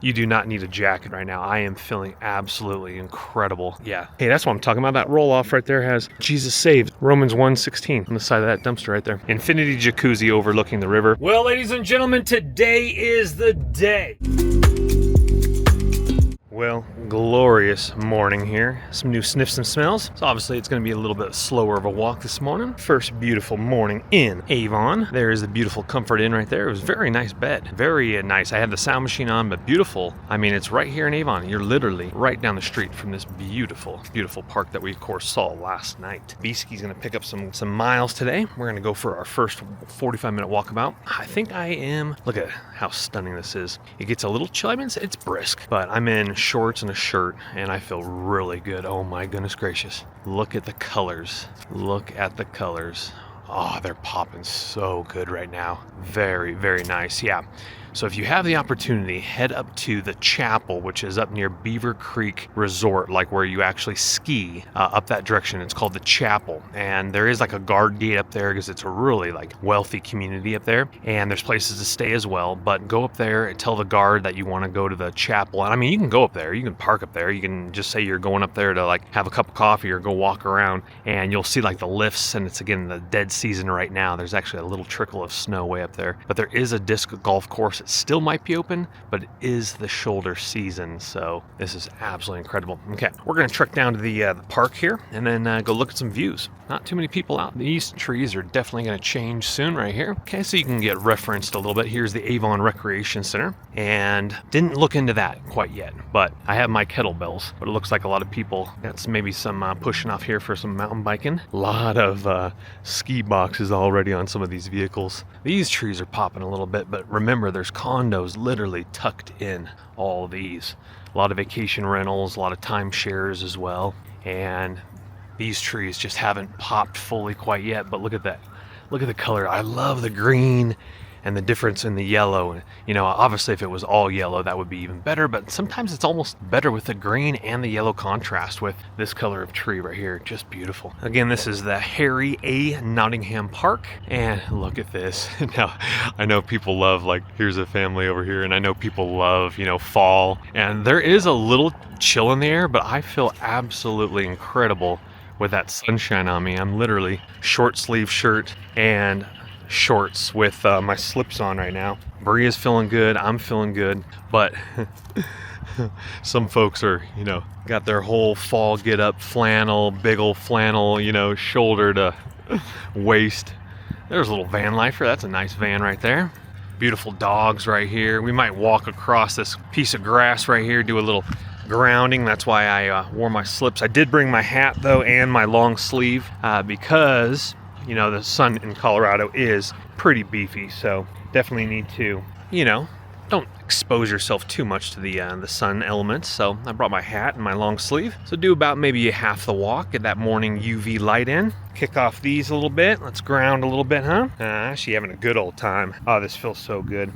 You do not need a jacket right now. I am feeling absolutely incredible. Yeah. Hey, that's what I'm talking about. That roll off right there has Jesus saved. Romans 1:16 on the side of that dumpster right there. Infinity jacuzzi overlooking the river. Well, ladies and gentlemen, today is the day. Well, glorious morning here. Some new sniffs and smells. So obviously it's going to be a little bit slower of a walk this morning. First beautiful morning in Avon. There is the beautiful Comfort Inn right there. It was a very nice bed. Very nice. I had the sound machine on, but beautiful. I mean, it's right here in Avon. You're literally right down the street from this beautiful, beautiful park that we, of course, saw last night. Beasky's going to pick up some miles today. We're going to go for our first 45-minute walkabout. I think I am. Look at how stunning this is. It gets a little chilly. I mean, it's brisk, but I'm in shorts and a shirt and I feel really good. Oh my goodness gracious. Look at the colors. Look at the colors. Oh, they're popping so good right now. Very, very nice. Yeah. So if you have the opportunity, head up to the chapel, which is up near Beaver Creek Resort, like where you actually ski up that direction. It's called the chapel. And there is like a guard gate up there because it's a really like wealthy community up there. And there's places to stay as well. But go up there and tell the guard that you want to go to the chapel. And I mean, you can go up there. You can park up there. You can just say you're going up there to like have a cup of coffee or go walk around. And you'll see like the lifts. And it's again the dead season right now. There's actually a little trickle of snow way up there. But there is a disc golf course. It still might be open, but it is the shoulder season, so this is absolutely incredible. Okay, we're going to trek down to the park here and then go look at some views. Not too many people out. These trees are definitely going to change soon right here. Okay, so you can get referenced a little bit. Here's the Avon Recreation Center, and didn't look into that quite yet, but I have my kettlebells, but it looks like a lot of people, that's maybe some pushing off here for some mountain biking. A lot of ski boxes already on some of these vehicles. These trees are popping a little bit, but remember there's condos literally tucked in all these. A lot of vacation rentals, a lot of timeshares as well, and these trees just haven't popped fully quite yet, but look at that. Look at the color. I love the green and the difference in the yellow. You know, obviously if it was all yellow, that would be even better, but sometimes it's almost better with the green and the yellow contrast with this color of tree right here. Just beautiful. Again, this is the Harry A. Nottingham Park, and look at this. Now, I know people love, like, here's a family over here, and I know people love, you know, fall, and there is a little chill in the air, but I feel absolutely incredible with that sunshine on me. I'm literally short sleeve shirt and shorts with my slips on right now. Bree is feeling good, I'm feeling good, but some folks are, you know, got their whole fall get up flannel, big old flannel, you know, shoulder to waist. There's a little van lifer. That's a nice van right there. Beautiful dogs right here. We might walk across this piece of grass right here, do a little grounding. That's why I wore my slips. I did bring my hat though and my long sleeve because you know the sun in Colorado is pretty beefy, so definitely need to, you know, don't expose yourself too much to the sun elements. So I brought my hat and my long sleeve. So do about maybe half the walk, get that morning UV light in. Kick off these a little bit. Let's ground a little bit, huh? Actually having a good old time. Oh, this feels so good.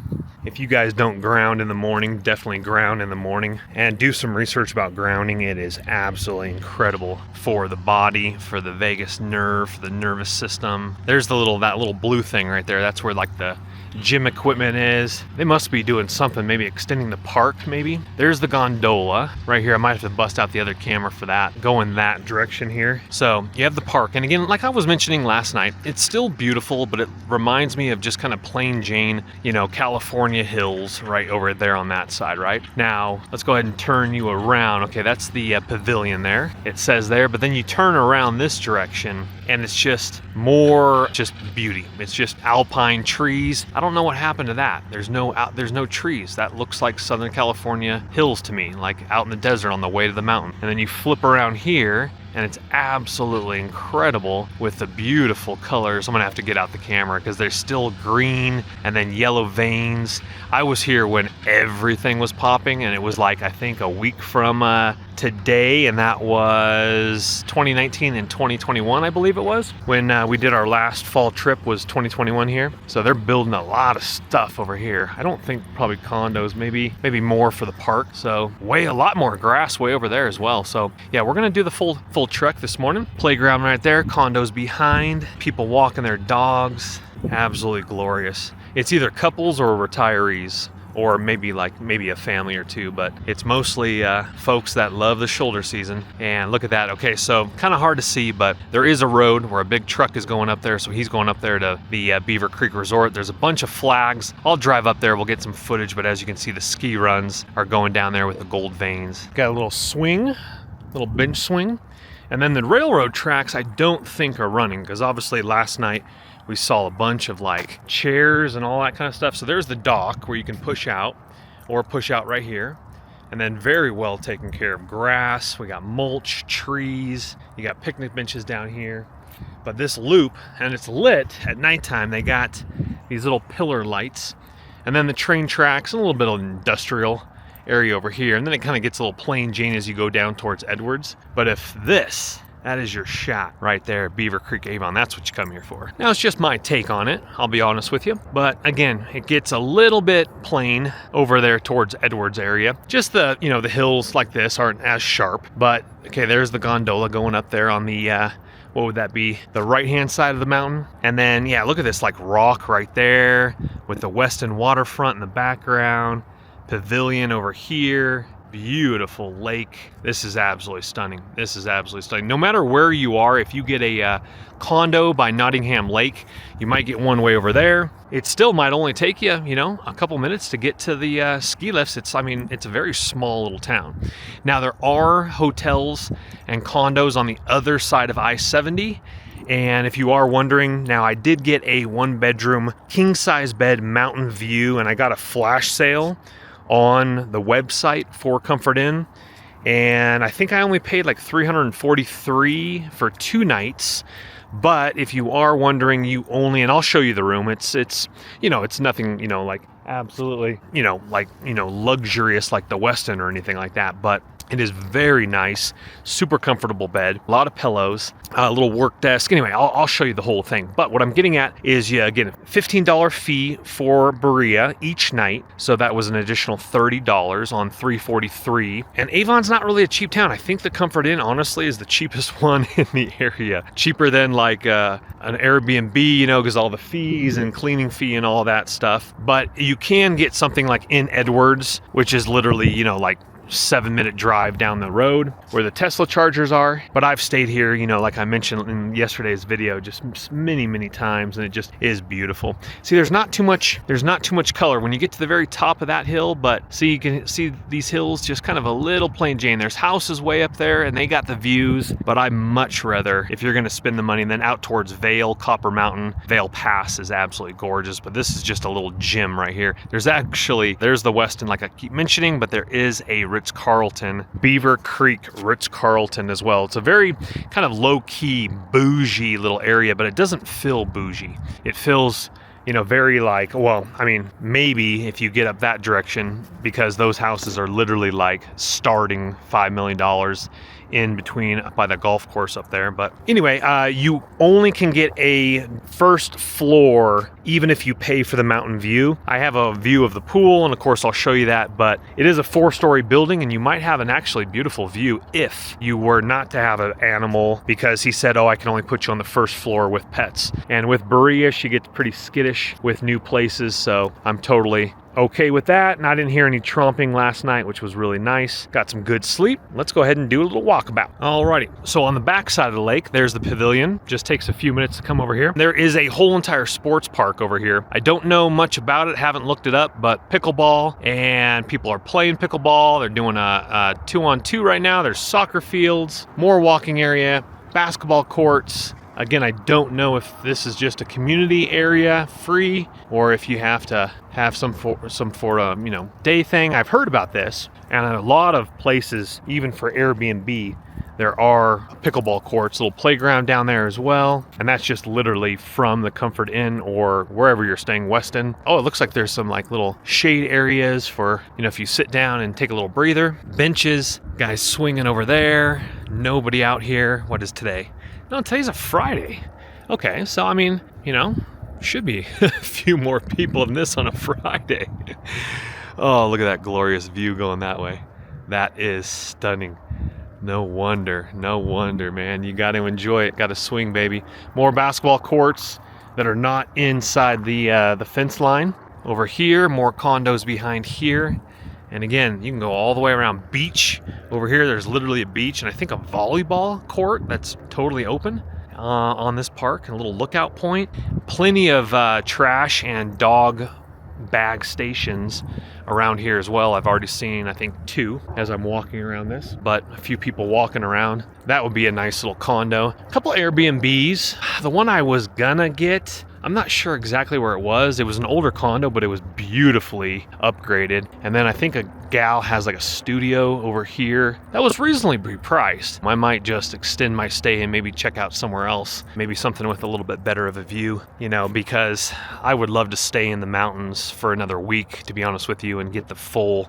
If you guys don't ground in the morning, definitely ground in the morning and do some research about grounding. It is absolutely incredible for the body, for the vagus nerve, for the nervous system. There's that little blue thing right there. That's where like the gym equipment is. They must be doing something, maybe extending the park maybe. There's the gondola right here. I might have to bust out the other camera for that, go in that direction here. So you have the park, and again, like I was mentioning last night, it's still beautiful, but it reminds me of just kind of plain Jane, you know, California hills right over there on that side. Right now, let's go ahead and turn you around. Okay, that's the pavilion there, it says there, but then you turn around this direction and it's just more just beauty. It's just alpine trees. I don't know what happened to that. There's no trees. That looks like Southern California hills to me, like out in the desert on the way to the mountain. And then you flip around here and it's absolutely incredible with the beautiful colors. I'm gonna have to get out the camera because there's still green and then yellow veins. I was here when everything was popping, and it was like, I think a week from today, and that was 2019 and 2021, I believe it was, when we did our last fall trip was 2021 here. So they're building a lot of stuff over here. I don't think probably condos, maybe more for the park. So a lot more grass way over there as well. So yeah, we're gonna do the full trek this morning. Playground right there, condos behind, people walking their dogs. Absolutely glorious. It's either couples or retirees or maybe a family or two, but it's mostly folks that love the shoulder season. And look at that. Okay, so kind of hard to see, but there is a road where a big truck is going up there, so he's going up there to the Beaver Creek Resort. There's a bunch of flags. I'll drive up there, we'll get some footage, but as you can see, the ski runs are going down there with the gold veins. Got a little swing, little bench swing. And then the railroad tracks I don't think are running, because obviously last night we saw a bunch of like chairs and all that kind of stuff. So there's the dock where you can push out, or push out right here. And then very well taken care of grass. We got mulch, trees. You got picnic benches down here. But this loop, and it's lit at nighttime, they got these little pillar lights. And then the train tracks and a little bit of industrial area over here. And then it kind of gets a little plain Jane as you go down towards Edwards. But if that is your shot right there at Beaver Creek Avon. That's what you come here for. Now, it's just my take on it, I'll be honest with you. But again, it gets a little bit plain over there towards Edwards area. Just the hills like this aren't as sharp. But, okay, there's the gondola going up there on the, what would that be? The right-hand side of the mountain. And then, yeah, look at this like rock right there with the Weston waterfront in the background. Pavilion over here. Beautiful lake. This is absolutely stunning. This is absolutely stunning. No matter where you are, if you get a condo by Nottingham Lake, you might get one way over there. It still might only take you, a couple minutes to get to the ski lifts. It's a very small little town. Now, there are hotels and condos on the other side of I-70. And if you are wondering, now I did get a 1-bedroom king-size bed mountain view, and I got a flash sale on the website for Comfort Inn, and I think I only paid like $343 for 2 nights. But if you are wondering, and I'll show you the room. It's nothing, like absolutely, luxurious like the Westin or anything like that, but it is very nice, super comfortable bed, a lot of pillows, a little work desk. Anyway, I'll show you the whole thing. But what I'm getting at is, again, $15 fee for Berea each night. So that was an additional $30 on $343. And Avon's not really a cheap town. I think the Comfort Inn, honestly, is the cheapest one in the area. Cheaper than like an Airbnb, because all the fees and cleaning fee and all that stuff. But you can get something like in Edwards, which is literally, like 7-minute drive down the road where the Tesla chargers are. But I've stayed here, like I mentioned in yesterday's video, just many times, and it just is beautiful. See, there's not too much color when you get to the very top of that hill, but see, you can see these hills just kind of a little plain Jane. There's houses way up there and they got the views, but I much rather, if you're going to spend the money, then out towards Vail, Copper Mountain. Vail Pass is absolutely gorgeous, but this is just a little gem right here. There's the Westin, like I keep mentioning, but there is a Ritz-Carlton, Beaver Creek Ritz-Carlton as well. It's a very kind of low-key, bougie little area, but it doesn't feel bougie. It feels, very like, maybe if you get up that direction, because those houses are literally like starting $5 million in between by the golf course up there. But anyway, you only can get a first floor even if you pay for the mountain view. I have a view of the pool, and of course I'll show you that, but it is a 4-story building, and you might have an actually beautiful view if you were not to have an animal, because he said, I can only put you on the first floor with pets. And with Berea, she gets pretty skittish with new places, so I'm totally okay with that. And I didn't hear any tromping last night, which was really nice. Got some good sleep. Let's go ahead and do a little walkabout. Alrighty, so on the back side of the lake, there's the pavilion. Just takes a few minutes to come over here. There is a whole entire sports park over here. I don't know much about it, haven't looked it up, but pickleball, and people are playing pickleball. They're doing a 2-on-2 right now. There's soccer fields, more walking area, basketball courts. Again, I don't know if this is just a community area, free, or if you have to have some sort of, day thing. I've heard about this, and a lot of places, even for Airbnb, there are pickleball courts, little playground down there as well. And that's just literally from the Comfort Inn or wherever you're staying, Westin. Oh, it looks like there's some like little shade areas for, if you sit down and take a little breather. Benches, guys swinging over there. Nobody out here. What is today? No, today's a Friday. Okay, so should be a few more people than this on a Friday. Oh, look at that glorious view going that way. That is stunning. No wonder, man. You got to enjoy it. Got to swing, baby. More basketball courts that are not inside the fence line. Over here, more condos behind here. And again, you can go all the way around. Beach. Over here, there's literally a beach and I think a volleyball court that's totally open on this park. And a little lookout point. Plenty of trash and dog bag stations around here as well. I've already seen, I think, 2 as I'm walking around this, but a few people walking around. That would be a nice little condo. A couple Airbnbs. The one I was gonna get, I'm not sure exactly where it was. It was an older condo, but it was beautifully upgraded. And then I think a gal has like a studio over here that was reasonably priced. I might just extend my stay and maybe check out somewhere else. Maybe something with a little bit better of a view, you know, because I would love to stay in the mountains for another week, to be honest with you, and get the full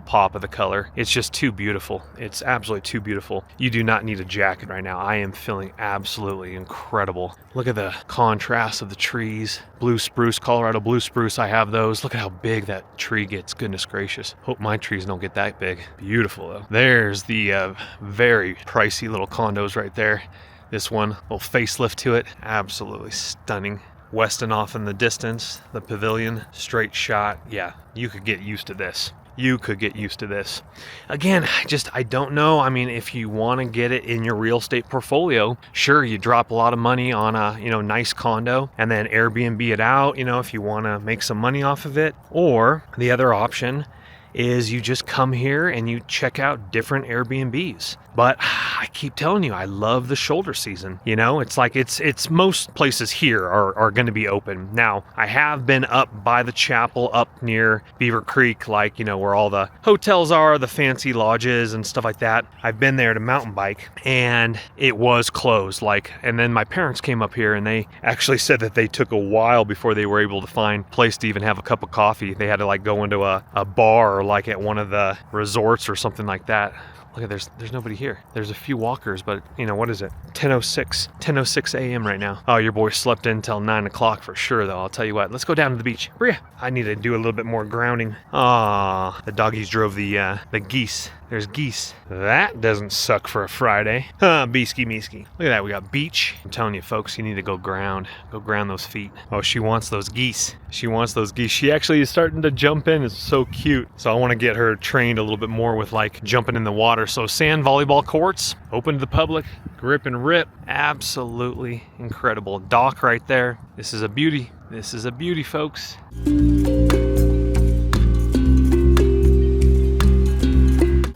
pop of the color. It's just too beautiful. It's absolutely too beautiful. You do not need a jacket right now. I am feeling absolutely incredible. Look at the contrast of the trees. Blue spruce, Colorado blue spruce, I have those. Look at how big that tree gets. Goodness gracious. Hope my trees don't get that big. Beautiful though. There's the very pricey little condos right there. This one, little facelift to it. Absolutely stunning. Weston off in the distance, the pavilion, straight shot. Yeah, you could get used to this. You could get used to this. Again, I don't know. I mean, if you want to get it in your real estate portfolio, sure, you drop a lot of money on a, you know, nice condo and then Airbnb it out, you know, if you want to make some money off of it. Or the other option is you just come here and you check out different Airbnbs. But I keep telling you, I love the shoulder season. You know, it's like it's most places here are going to be open. Now, I have been up by the chapel up near Beaver Creek, like, you know, where all the hotels are, the fancy lodges and stuff like that. I've been there to mountain bike and it was closed. Like, and then my parents came up here and they actually said that they took a while before they were able to find a place to even have a cup of coffee. They had to like go into a bar or like at one of the resorts or something like that. Look at, there's nobody here. There's a few walkers, but you know, what is it? 10:06 a.m. right now. Oh, your boy slept in till 9 o'clock for sure though. I'll tell you what, let's go down to the beach. Bria, I need to do a little bit more grounding. Ah, the doggies drove the geese. There's geese. That doesn't suck for a Friday. Beesky meesky. Look at that, we got beach. I'm telling you folks, you need to go ground. Go ground those feet. Oh, she wants those geese. She wants those geese. She actually is starting to jump in. It's so cute. So I want to get her trained a little bit more with like jumping in the water. So sand volleyball courts, open to the public, grip and rip. Absolutely incredible. Dock right there. This is a beauty. This is a beauty, folks.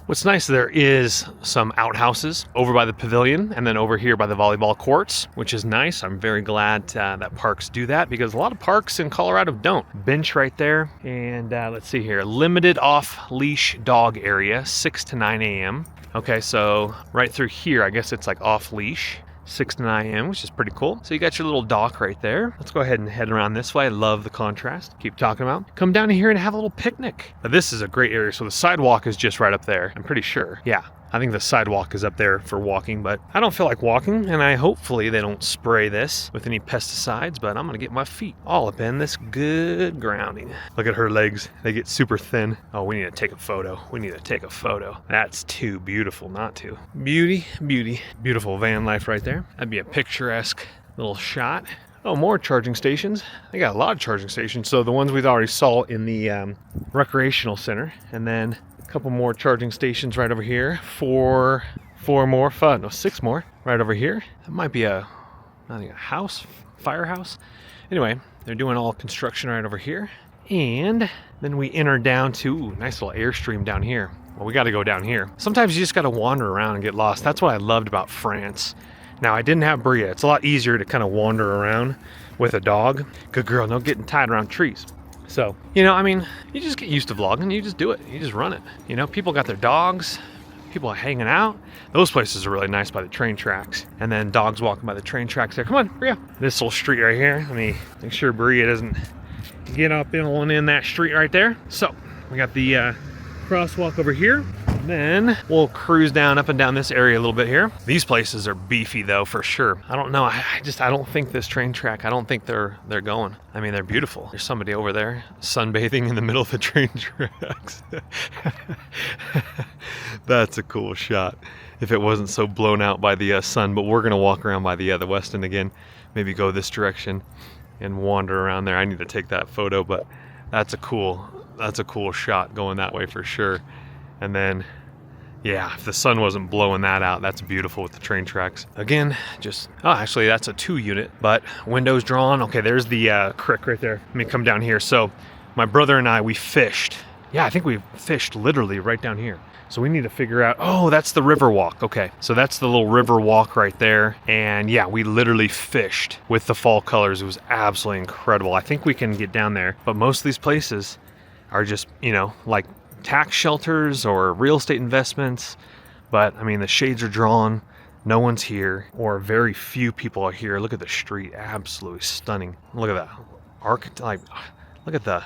What's nice, there is some outhouses over by the pavilion and then over here by the volleyball courts, which is nice. I'm very glad that parks do that because a lot of parks in Colorado don't. Bench right there. And let's see here, limited off-leash dog area, 6 to 9 a.m. Okay, so right through here, I guess it's like off-leash. 6 to 9 a.m., which is pretty cool. So you got your little dock right there. Let's go ahead and head around this way. I love the contrast. Keep talking about. Come down here and have a little picnic. Now, this is a great area. So the sidewalk is just right up there. I'm pretty sure. Yeah. I think the sidewalk is up there for walking, but I don't feel like walking, and hopefully they don't spray this with any pesticides, but I'm gonna get my feet all up in this good grounding. Look at her legs. They get super thin. Oh, we need to take a photo. We need to take a photo. That's too beautiful not to. Beauty, beauty. Beautiful van life right there. That'd be a picturesque little shot. Oh, more charging stations. They got a lot of charging stations. So the ones we've already saw in the recreational center, and then a couple more charging stations right over here. Six more right over here. That might be I think a house, firehouse. Anyway, they're doing all construction right over here. And then we enter down to nice little airstream down here. Well, we got to go down here. Sometimes you just got to wander around and get lost. That's what I loved about France. Now, I didn't have Bria. It's a lot easier to kind of wander around with a dog. Good girl, no getting tied around trees. So, you know, I mean, you just get used to vlogging. You just do it. You just run it. You know, people got their dogs. People are hanging out. Those places are really nice by the train tracks. And then dogs walking by the train tracks there. Come on, Bria. This little street right here. Let me make sure Bria doesn't get up in that street right there. So, we got the crosswalk over here. Then we'll cruise down up and down this area a little bit here. These places are beefy though, for sure. I don't know. I don't think this train track, I don't think they're going. I mean, they're beautiful. There's somebody over there sunbathing in the middle of the train tracks. That's a cool shot. If it wasn't so blown out by the sun, but we're gonna walk around by the Weston again. Maybe go this direction and wander around there. I need to take that photo, but That's a cool shot going that way for sure. And then, yeah, if the sun wasn't blowing that out, that's beautiful with the train tracks. Again, actually that's a 2 unit, but windows drawn. Okay, there's the creek right there. Let me come down here. So my brother and I, we fished. Yeah, I think we fished literally right down here. So we need to figure out, oh, that's the river walk. Okay, so that's the little river walk right there. And yeah, we literally fished with the fall colors. It was absolutely incredible. I think we can get down there, but most of these places are just, you know, like tax shelters or real estate investments. But I mean, the shades are drawn, no one's here, or very few people are here. Look at the street, absolutely stunning. Look at that look at the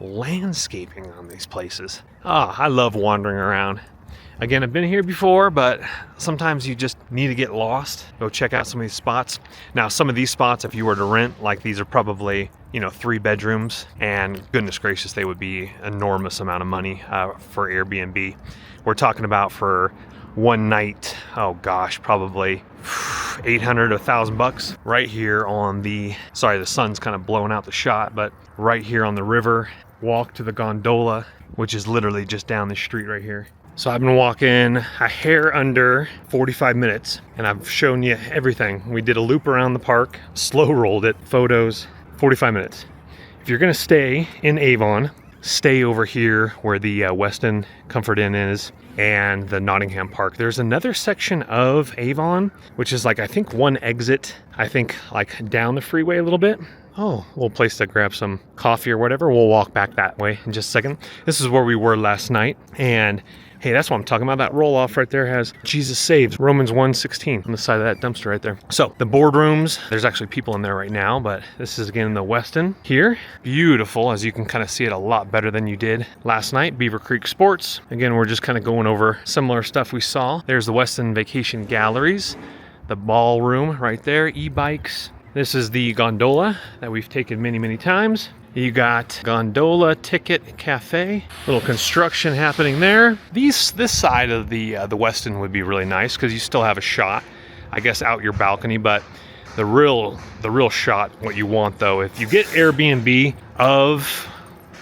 landscaping on these places. I love wandering around. Again, I've been here before, but sometimes you just need to get lost. Go check out some of these spots. Now, some of these spots, if you were to rent, like these are probably, you know, 3 bedrooms, and goodness gracious, they would be enormous amount of money for Airbnb. We're talking about for one night, oh gosh, probably 800 to $1,000 right here on the, sorry, the sun's kind of blowing out the shot, but right here on the river. Walk to the gondola, which is literally just down the street right here. So I've been walking a hair under 45 minutes, and I've shown you everything. We did a loop around the park, slow rolled it, photos, 45 minutes. If you're gonna stay in Avon, stay over here where the Westin Comfort Inn is and the Nottingham Park. There's another section of Avon, which is like, I think one exit, I think like down the freeway a little bit. Oh, a little place to grab some coffee or whatever. We'll walk back that way in just a second. This is where we were last night. And hey, that's what I'm talking about. That roll off right there has Jesus saves, Romans 1:16 on the side of that dumpster right there. So the boardrooms, there's actually people in there right now, but this is again the Westin here. Beautiful, as you can kind of see it a lot better than you did last night. Beaver Creek Sports. Again, we're just kind of going over similar stuff we saw. There's the Westin Vacation Galleries, the ballroom right there, e-bikes. This is the gondola that we've taken many, many times. You got gondola ticket cafe, little construction happening there. This side of the Westin would be really nice because you still have a shot, I guess, out your balcony. But the real shot, what you want though, if you get Airbnb of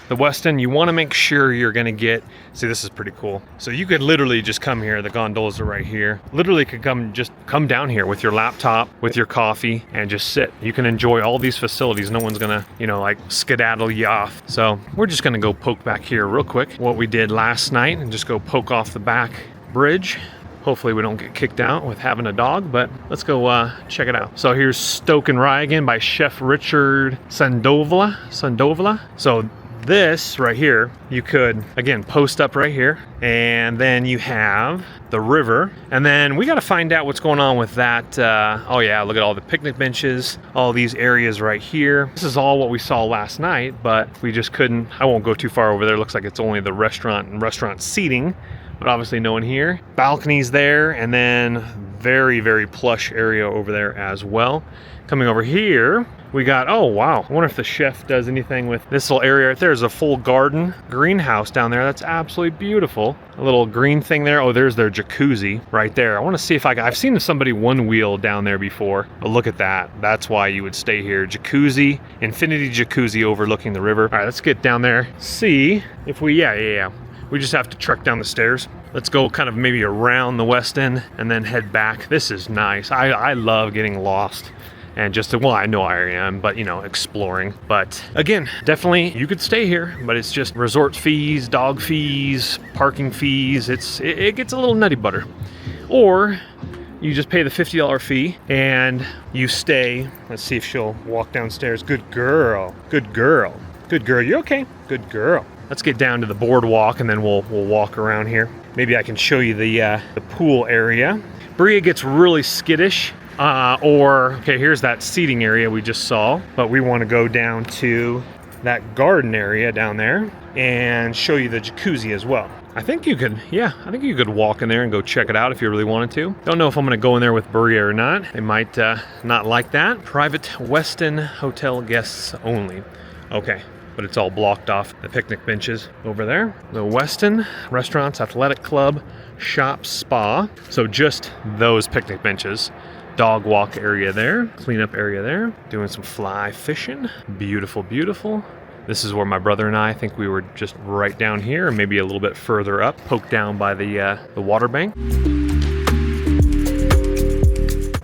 the Westin, you want to make sure you're going to get, see, this is pretty cool. So you could literally just come here. The gondolas are right here. Literally could come down here with your laptop, with your coffee, and just sit. You can enjoy all these facilities. No one's going to, you know, like skedaddle you off. So we're just going to go poke back here real quick. What we did last night, and just go poke off the back bridge. Hopefully we don't get kicked out with having a dog, but let's go check it out. So here's Stoke and Rye again by Chef Richard Sandovala. So this right here, you could, again, post up right here, and then you have the river, and then we got to find out what's going on with that. Oh yeah, look at all the picnic benches, all these areas right here. This is all what we saw last night, but we just couldn't, I won't go too far over there. Looks like it's only the restaurant and restaurant seating, but obviously no one here. Balconies there, and then very, very plush area over there as well. Coming over here, we got, oh wow, I wonder if the chef does anything with this little area right there. There's a full garden greenhouse down there. That's absolutely beautiful. A little green thing there. Oh, there's their jacuzzi right there. I want to see if I've seen somebody one wheel down there before, but look at that. That's why you would stay here. Jacuzzi, infinity jacuzzi overlooking the river. All right, let's get down there. See if we, yeah. We just have to trek down the stairs. Let's go kind of maybe around the Westin and then head back. This is nice. I love getting lost. And just to, well, I know I am, but you know, exploring. But again, definitely you could stay here, but it's just resort fees, dog fees, parking fees. It gets a little nutty butter. Or you just pay the $50 fee and you stay. Let's see if she'll walk downstairs. Good girl. Good girl. Good girl. You okay? Good girl. Let's get down to the boardwalk and then we'll walk around here. Maybe I can show you the pool area. Bria gets really skittish. Okay, here's that seating area we just saw, but we want to go down to that garden area down there and show you the jacuzzi as well. I think you could walk in there and go check it out if you really wanted to. Don't know if I'm going to go in there with Bria or not. They might not like that. Private Westin hotel guests only. Okay. But it's all blocked off. The picnic benches over there. The Westin Restaurants, Athletic Club, Shop, Spa. So just those picnic benches. Dog walk area there. Cleanup area there. Doing some fly fishing. Beautiful, beautiful. This is where my brother and I think we were just right down here, or maybe a little bit further up, poked down by the water bank.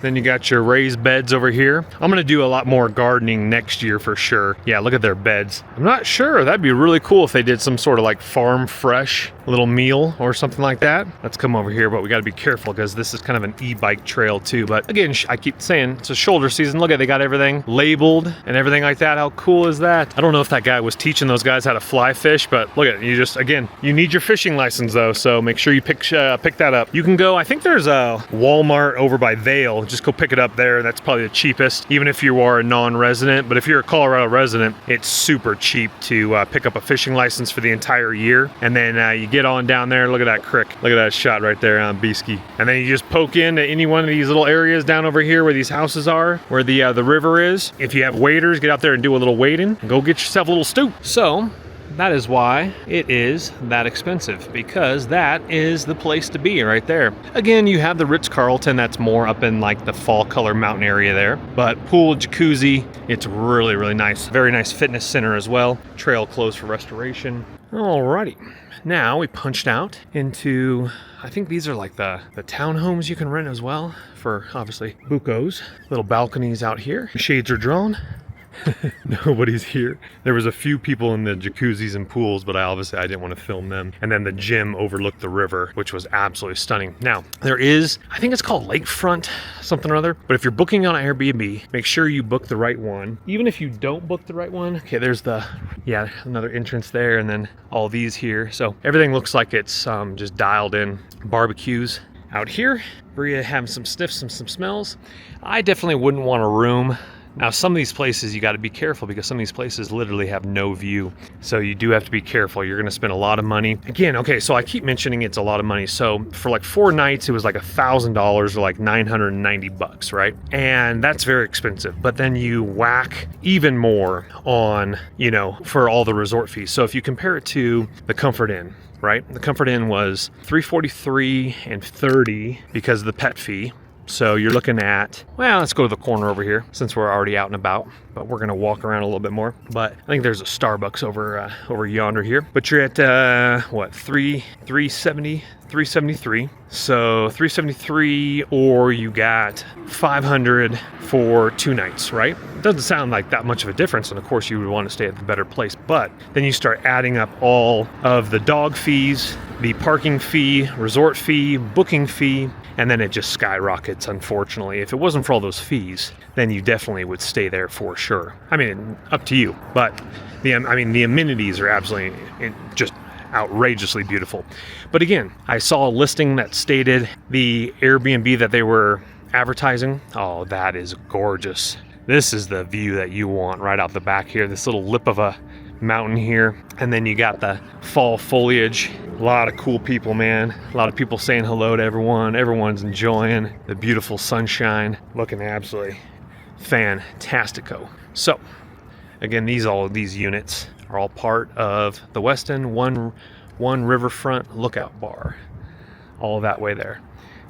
Then you got your raised beds over here. I'm gonna do a lot more gardening next year for sure. Yeah, look at their beds. I'm not sure, that'd be really cool if they did some sort of like farm fresh little meal or something like that. Let's come over here, but we gotta be careful because this is kind of an e-bike trail too. But again, I keep saying it's a shoulder season. Look at, they got everything labeled and everything like that. How cool is that? I don't know if that guy was teaching those guys how to fly fish, but look at it. You just, again, you need your fishing license though, so make sure you pick that up. You can go, I think there's a Walmart over by Vail. Just go pick it up there. That's probably the cheapest, even if you are a non-resident. But if you're a Colorado resident, it's super cheap to pick up a fishing license for the entire year. And then you get on down there. Look at that creek. Look at that shot right there on Beesky. And then you just poke into any one of these little areas down over here where these houses are, where the river is. If you have waders, get out there and do a little wading. And go get yourself a little stoop. So that is why it is that expensive, because that is the place to be right there. Again, you have the Ritz-Carlton that's more up in like the Fall Color Mountain area there, but pool, jacuzzi, it's really, really nice. Very nice fitness center as well. Trail closed for restoration. Alrighty, now we punched out into, I think these are like the townhomes you can rent as well for obviously bucos. Little balconies out here. Shades are drawn. Nobody's here. There was a few people in the jacuzzis and pools, but I didn't want to film them. And then the gym overlooked the river, which was absolutely stunning. Now, there is, I think it's called Lakefront, something or other. But if you're booking on Airbnb, make sure you book the right one. Even if you don't book the right one, okay, there's another entrance there, and then all these here. So everything looks like it's just dialed in. Barbecues out here. Bria having some sniffs and some smells. I definitely wouldn't want a room. Now, some of these places you got to be careful because some of these places literally have no view. So you do have to be careful. You're going to spend a lot of money. Again, okay, so I keep mentioning it's a lot of money. So for like 4 nights, it was like $1,000 or like $990, right? And that's very expensive. But then you whack even more on, for all the resort fees. So if you compare it to the Comfort Inn, right? The Comfort Inn was $343 and $30 because of the pet fee. So you're looking at, well, let's go to the corner over here since we're already out and about, but we're gonna walk around a little bit more. But I think there's a Starbucks over yonder here. But you're at what, 373. So 373, or you got 500 for 2 nights, right? It doesn't sound like that much of a difference, and of course you would want to stay at the better place. But then you start adding up all of the dog fees, the parking fee, resort fee, booking fee, and then it just skyrockets, unfortunately. If it wasn't for all those fees, then you definitely would stay there for sure. I mean, up to you, but the amenities are absolutely just outrageously beautiful. But again, I saw a listing that stated the Airbnb that they were advertising. Oh, that is gorgeous. This is the view that you want right out the back here, this little lip of a mountain here, and then you got the fall foliage. A lot of cool people, man. A lot of people saying hello to everyone. Everyone's enjoying the beautiful sunshine, looking absolutely fantastico. So again, all of these units are all part of the Westin one riverfront lookout bar, all that way there.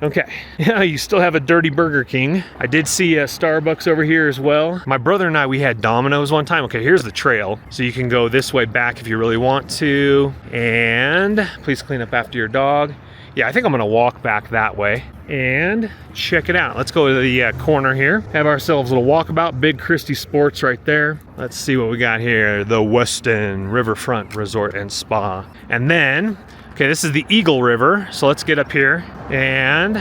Okay, yeah, you still have a dirty Burger King. I did see a Starbucks over here as well. My brother and I, we had Domino's one time. Okay, here's the trail. So you can go this way back if you really want to. And please clean up after your dog. Yeah, I think I'm gonna walk back that way and check it out. Let's go to the corner here. Have ourselves a little walkabout. Big Christie Sports right there. Let's see what we got here. The Westin Riverfront Resort and Spa. And then, okay, this is the Eagle River. So let's get up here and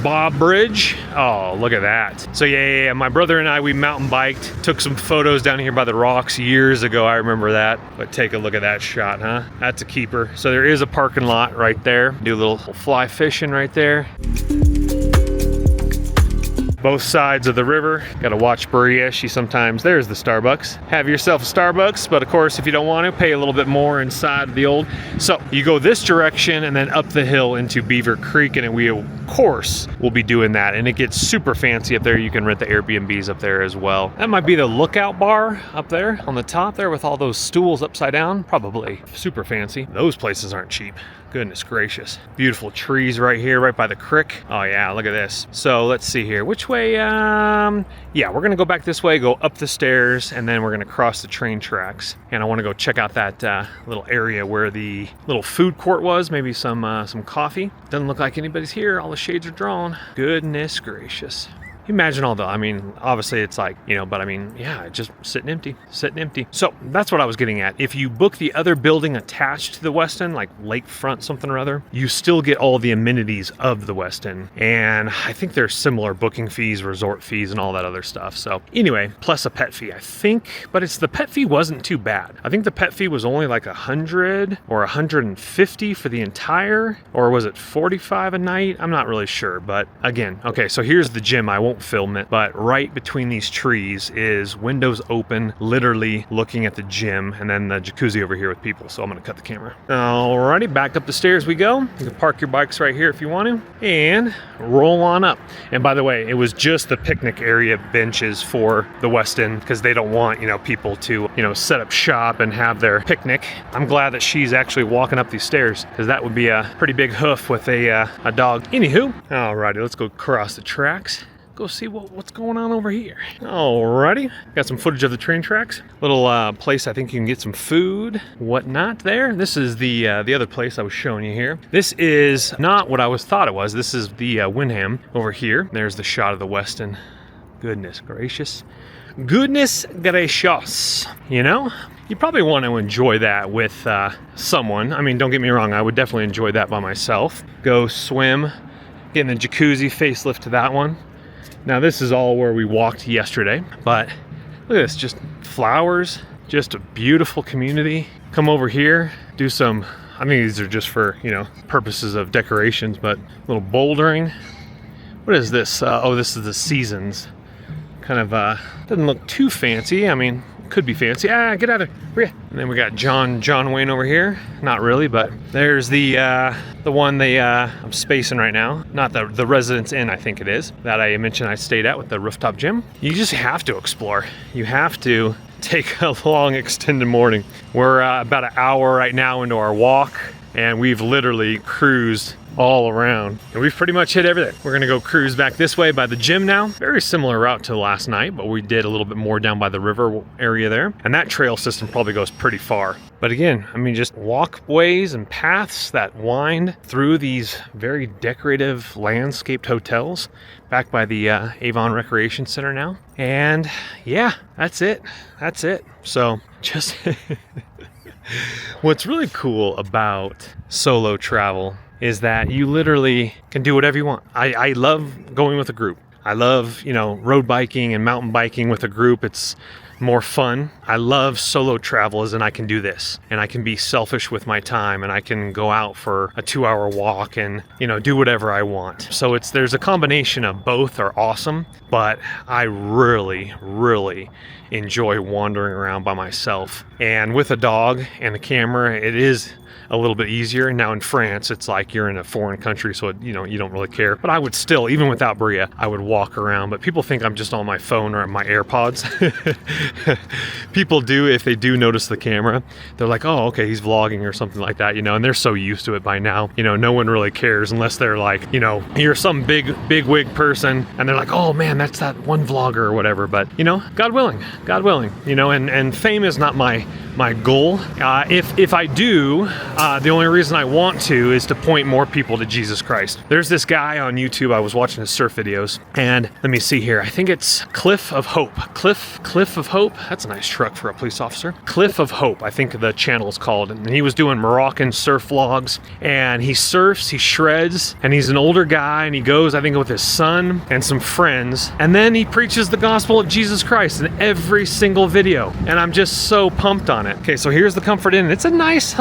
Bob Bridge. Oh, look at that. So yeah, my brother and I, we mountain biked, took some photos down here by the rocks years ago. I remember that. But take a look at that shot, huh? That's a keeper. So there is a parking lot right there. Do a little fly fishing right there. Both sides of the river. Gotta watch Bria. She sometimes, there's the Starbucks. Have yourself a Starbucks, but of course, if you don't want to, pay a little bit more inside the old. So you go this direction and then up the hill into Beaver Creek, and we, of course, will be doing that. And it gets super fancy up there. You can rent the Airbnbs up there as well. That might be the lookout bar up there on the top there with all those stools upside down. Probably super fancy. Those places aren't cheap. Goodness gracious. Beautiful trees right here, right by the creek. Oh yeah, look at this. So let's see here. Which which way? Yeah, we're gonna go back this way, go up the stairs, and then we're gonna cross the train tracks. And I want to go check out that little area where the little food court was. Maybe some coffee. Doesn't look like anybody's here. All the shades are drawn. Goodness gracious. Imagine all the, I mean, obviously it's like, you know, but I mean, yeah, just sitting empty. So that's what I was getting at. If you book the other building attached to the Westin, like lakefront something or other, you still get all the amenities of the Westin. And I think there's similar booking fees, resort fees, and all that other stuff. So anyway, plus a pet fee, I think, but the pet fee wasn't too bad. I think the pet fee was only like 100 or 150 for the entire, or was it 45 a night? I'm not really sure, but again, okay, so here's the gym. I won't film it, but right between these trees is windows open, literally looking at the gym, and then the jacuzzi over here with people. So I'm gonna cut the camera. Alrighty, back up the stairs we go. You can park your bikes right here if you want to, and roll on up. And by the way, it was just the picnic area benches for the Westin because they don't want, you know, people to, you know, set up shop and have their picnic. I'm glad that she's actually walking up these stairs because that would be a pretty big hoof with a dog. Anywho, alrighty, let's go across the tracks. Go see what's going on over here. Alrighty, got some footage of the train tracks. Little place I think you can get some food, whatnot there. This is the other place I was showing you here. This is not what I thought it was. This is the Wyndham over here. There's the shot of the Westin. Goodness gracious. Goodness gracious. You know? You probably want to enjoy that with someone. I mean, don't get me wrong, I would definitely enjoy that by myself. Go swim, get in the jacuzzi, facelift to that one. Now this is all where we walked yesterday, but look at this, just flowers, just a beautiful community. Come over here, do some, I mean, these are just for, you know, purposes of decorations, but a little bouldering. What is this? Oh, this is the Seasons. Kind of, doesn't look too fancy. I mean, could be fancy. Get out of there. And then we got John Wayne over here. Not really, but there's the one I'm spacing right now. Not the Residence Inn, I think it is, that I mentioned I stayed at with the rooftop gym. You just have to explore. You have to take a long extended morning. We're about an hour right now into our walk, and we've literally cruised all around, and we've pretty much hit everything. We're gonna go cruise back this way by the gym now. Very similar route to last night, but we did a little bit more down by the river area there, and that trail system probably goes pretty far. But again, I mean, just walkways and paths that wind through these very decorative landscaped hotels back by the Avon Recreation Center now. And yeah, that's it. So just what's really cool about solo travel is that you literally can do whatever you want. I love going with a group. I love, you know, road biking and mountain biking with a group. It's more fun. I love solo travel as in I can do this and I can be selfish with my time and I can go out for a 2-hour walk and, you know, do whatever I want. So there's a combination of both are awesome, but I really enjoy wandering around by myself. And with a dog and a camera, it is a little bit easier. Now in France, it's like you're in a foreign country, so you know, you don't really care. But I would still, even without Bria, I would walk around. But people think I'm just on my phone or my AirPods. People do, if they do notice the camera, they're like, oh, okay, he's vlogging or something like that, you know, and they're so used to it by now. You know, no one really cares unless they're like, you know, you're some big wig person and they're like, oh man, that's that one vlogger or whatever. But, you know, God willing, you know, and fame is not my goal. If I do, the only reason I want to is to point more people to Jesus Christ. There's this guy on YouTube, I was watching his surf videos, and let me see here, I think it's Cliff of Hope. Cliff of Hope? That's a nice truck for a police officer. Cliff of Hope, I think the channel is called, and he was doing Moroccan surf vlogs, and he surfs, he shreds, and he's an older guy, and he goes, I think, with his son and some friends, and then he preaches the gospel of Jesus Christ in every single video, and I'm just so pumped on it. Okay, so here's the Comfort Inn. It's a nice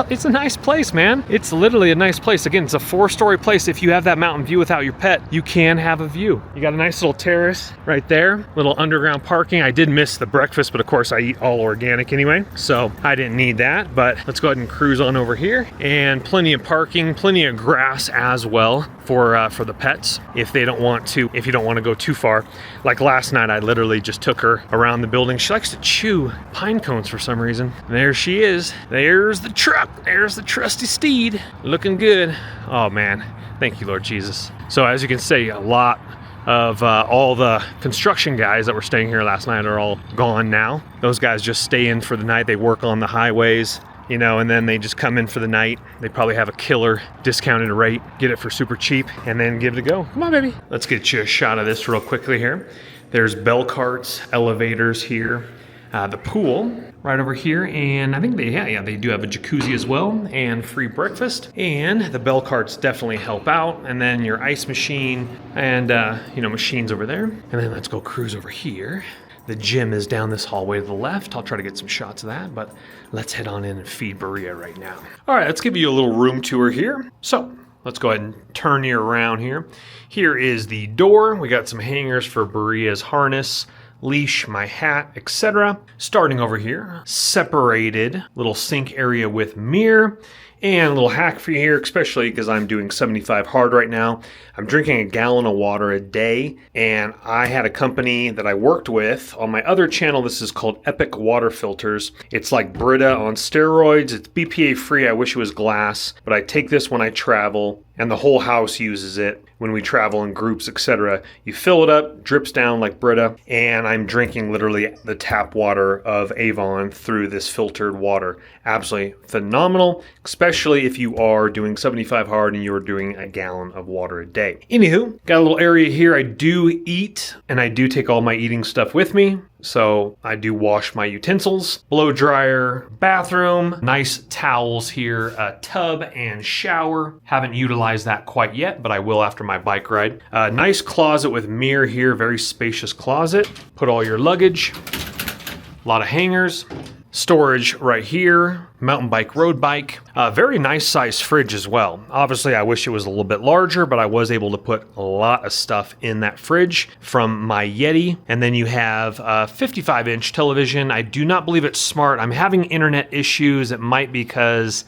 place, man. It's literally a nice place. Again, it's a 4-story place. If you have that mountain view without your pet, you can have a view. You got a nice little terrace right there, little underground parking. I did miss the breakfast, but of course I eat all organic anyway, so I didn't need that. But let's go ahead and cruise on over here, and plenty of parking, plenty of grass as well for the pets if you don't want to go too far. Like last night, I literally just took her around the building. She likes to chew pine cones for some reason. And there she is. There's the truck. There's the trusty steed. Looking good. Oh man, thank you, Lord Jesus. So as you can see, a lot of all the construction guys that were staying here last night are all gone now. Those guys just stay in for the night. They work on the highways, you know, and then they just come in for the night. They probably have a killer discounted rate, get it for super cheap, and then give it a go. Come on, baby. Let's get you a shot of this real quickly here. There's bell carts, elevators here, the pool right over here, and I think they do have a jacuzzi as well, and free breakfast. And the bell carts definitely help out. And then your ice machine and you know, machines over there. And then let's go cruise over here. The gym is down this hallway to the left. I'll try to get some shots of that, but let's head on in and feed Berea right now. All right, let's give you a little room tour here. So let's go ahead and turn you around here. Here is the door. We got some hangers for Berea's harness, leash, my hat, etc. Starting over here, separated little sink area with mirror. And a little hack for you here, especially because I'm doing 75 hard right now. I'm drinking a gallon of water a day, and I had a company that I worked with on my other channel. This is called Epic Water Filters. It's like Brita on steroids. It's BPA free. I wish it was glass, but I take this when I travel, and the whole house uses it when we travel in groups, etc. You fill it up, drips down like Brita, and I'm drinking literally the tap water of Avon through this filtered water. Absolutely phenomenal, especially if you are doing 75 hard and you're doing a gallon of water a day. Anywho, got a little area here. I do eat, and I do take all my eating stuff with me. So I do wash my utensils, blow dryer, bathroom, nice towels here, a tub and shower. Haven't utilized that quite yet, but I will after my bike ride. Nice closet with mirror here, very spacious closet. Put all your luggage, a lot of hangers. Storage right here, mountain bike, road bike. Very nice size fridge as well. Obviously, I wish it was a little bit larger, but I was able to put a lot of stuff in that fridge from my Yeti. And then you have a 55-inch television. I do not believe it's smart. I'm having internet issues. It might be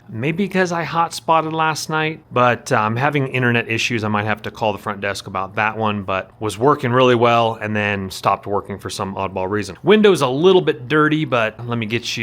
maybe because I hotspotted last night, but I'm having internet issues. I might have to call the front desk about that one, but was working really well and then stopped working for some oddball reason. Window's a little bit dirty, but let me get you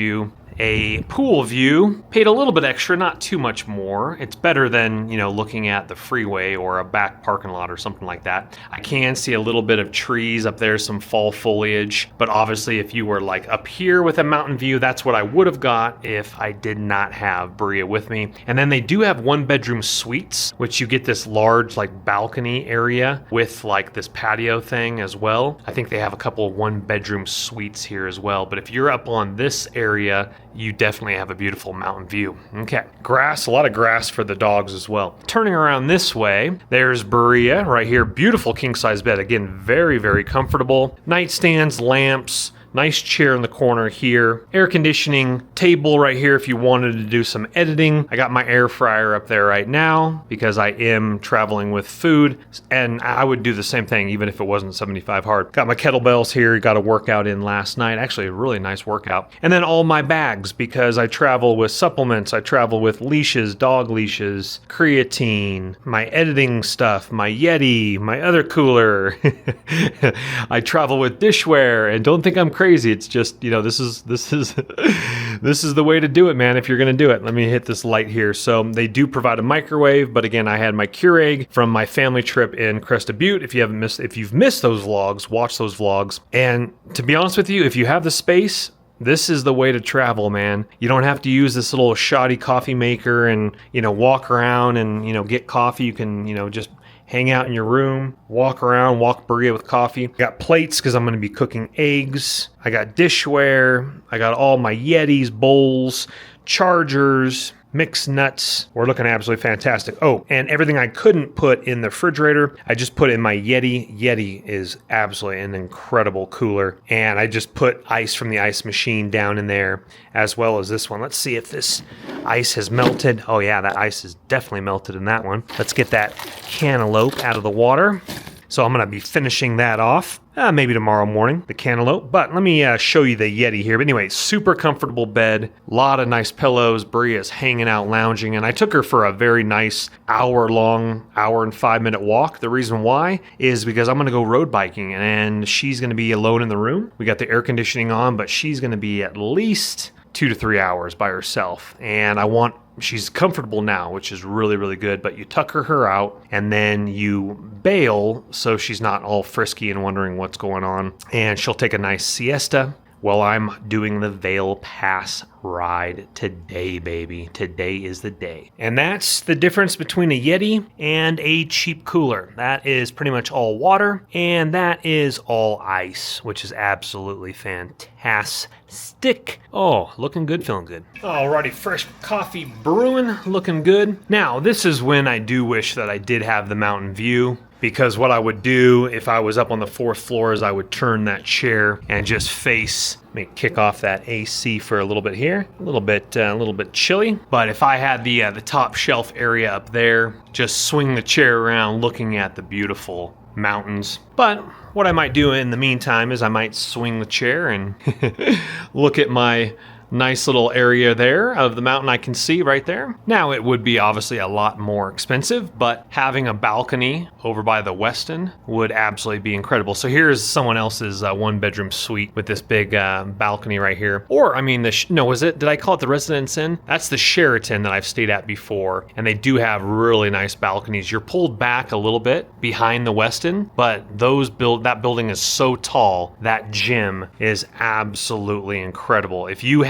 a pool view. Paid a little bit extra, not too much more. It's better than, you know, looking at the freeway or a back parking lot or something like that. I can see a little bit of trees up there, some fall foliage, but obviously if you were like up here with a mountain view, that's what I would have got if I did not have Berea with me. And then they do have 1-bedroom suites, which you get this large like balcony area with like this patio thing as well. I think they have a couple of 1-bedroom suites here as well, but if you're up on this area, you definitely have a beautiful mountain view. Okay, grass, a lot of grass for the dogs as well. Turning around this way, there's Berea right here. Beautiful king-size bed. Again, very, very comfortable. Nightstands, lamps, nice chair in the corner here. Air conditioning table right here if you wanted to do some editing. I got my air fryer up there right now because I am traveling with food, and I would do the same thing even if it wasn't 75 hard. Got my kettlebells here, got a workout in last night. Actually, a really nice workout. And then all my bags because I travel with supplements. I travel with leashes, dog leashes, creatine, my editing stuff, my Yeti, my other cooler. I travel with dishware, and don't think I'm crazy. It's just, you know, this is this is the way to do it, man, if you're going to do it. Let me hit this light here. So they do provide a microwave, but again, I had my Keurig from my family trip in Crested Butte. If you've missed those vlogs, watch those vlogs. And to be honest with you, if you have the space, this is the way to travel, man. You don't have to use this little shoddy coffee maker and, you know, walk around and, you know, get coffee. You can, you know, just hang out in your room, walk around, walk Berea with coffee. Got plates because I'm going to be cooking eggs. I got dishware. I got all my Yetis, bowls, chargers, mixed nuts. We're looking absolutely fantastic. Oh, and everything I couldn't put in the refrigerator, I just put in my Yeti. Yeti is absolutely an incredible cooler. And I just put ice from the ice machine down in there, as well as this one. Let's see if this ice has melted. Oh yeah, that ice is definitely melted in that one. Let's get that cantaloupe out of the water. So I'm going to be finishing that off, maybe tomorrow morning, the cantaloupe. But let me show you the Yeti here. But anyway, super comfortable bed, a lot of nice pillows. Brea's hanging out, lounging. And I took her for a very nice hour and 5-minute walk. The reason why is because I'm going to go road biking, and she's going to be alone in the room. We got the air conditioning on, but she's going to be at least 2 to 3 hours by herself. And she's comfortable now, which is really, really good, but you tucker her out and then you bail so she's not all frisky and wondering what's going on. And she'll take a nice siesta while I'm doing the Vail Pass ride today, baby. Today is the day. And that's the difference between a Yeti and a cheap cooler. That is pretty much all water, and that is all ice, which is absolutely fantastic. Oh, looking good, feeling good. Alrighty, fresh coffee brewing, looking good. Now, this is when I do wish that I did have the mountain view, because what I would do if I was up on the 4th floor is I would turn that chair and just face, kick off that AC for a little bit here, a little bit chilly. But if I had the top shelf area up there, just swing the chair around looking at the beautiful mountains. But what I might do in the meantime is I might swing the chair and look at my nice little area there of the mountain I can see right there. Now, it would be obviously a lot more expensive, but having a balcony over by the Westin would absolutely be incredible. So here's someone else's 1-bedroom suite with this big balcony right here. Or, I mean, did I call it the Residence Inn? That's the Sheraton that I've stayed at before, and they do have really nice balconies. You're pulled back a little bit behind the Westin, but that building is so tall. That gym is absolutely incredible. If you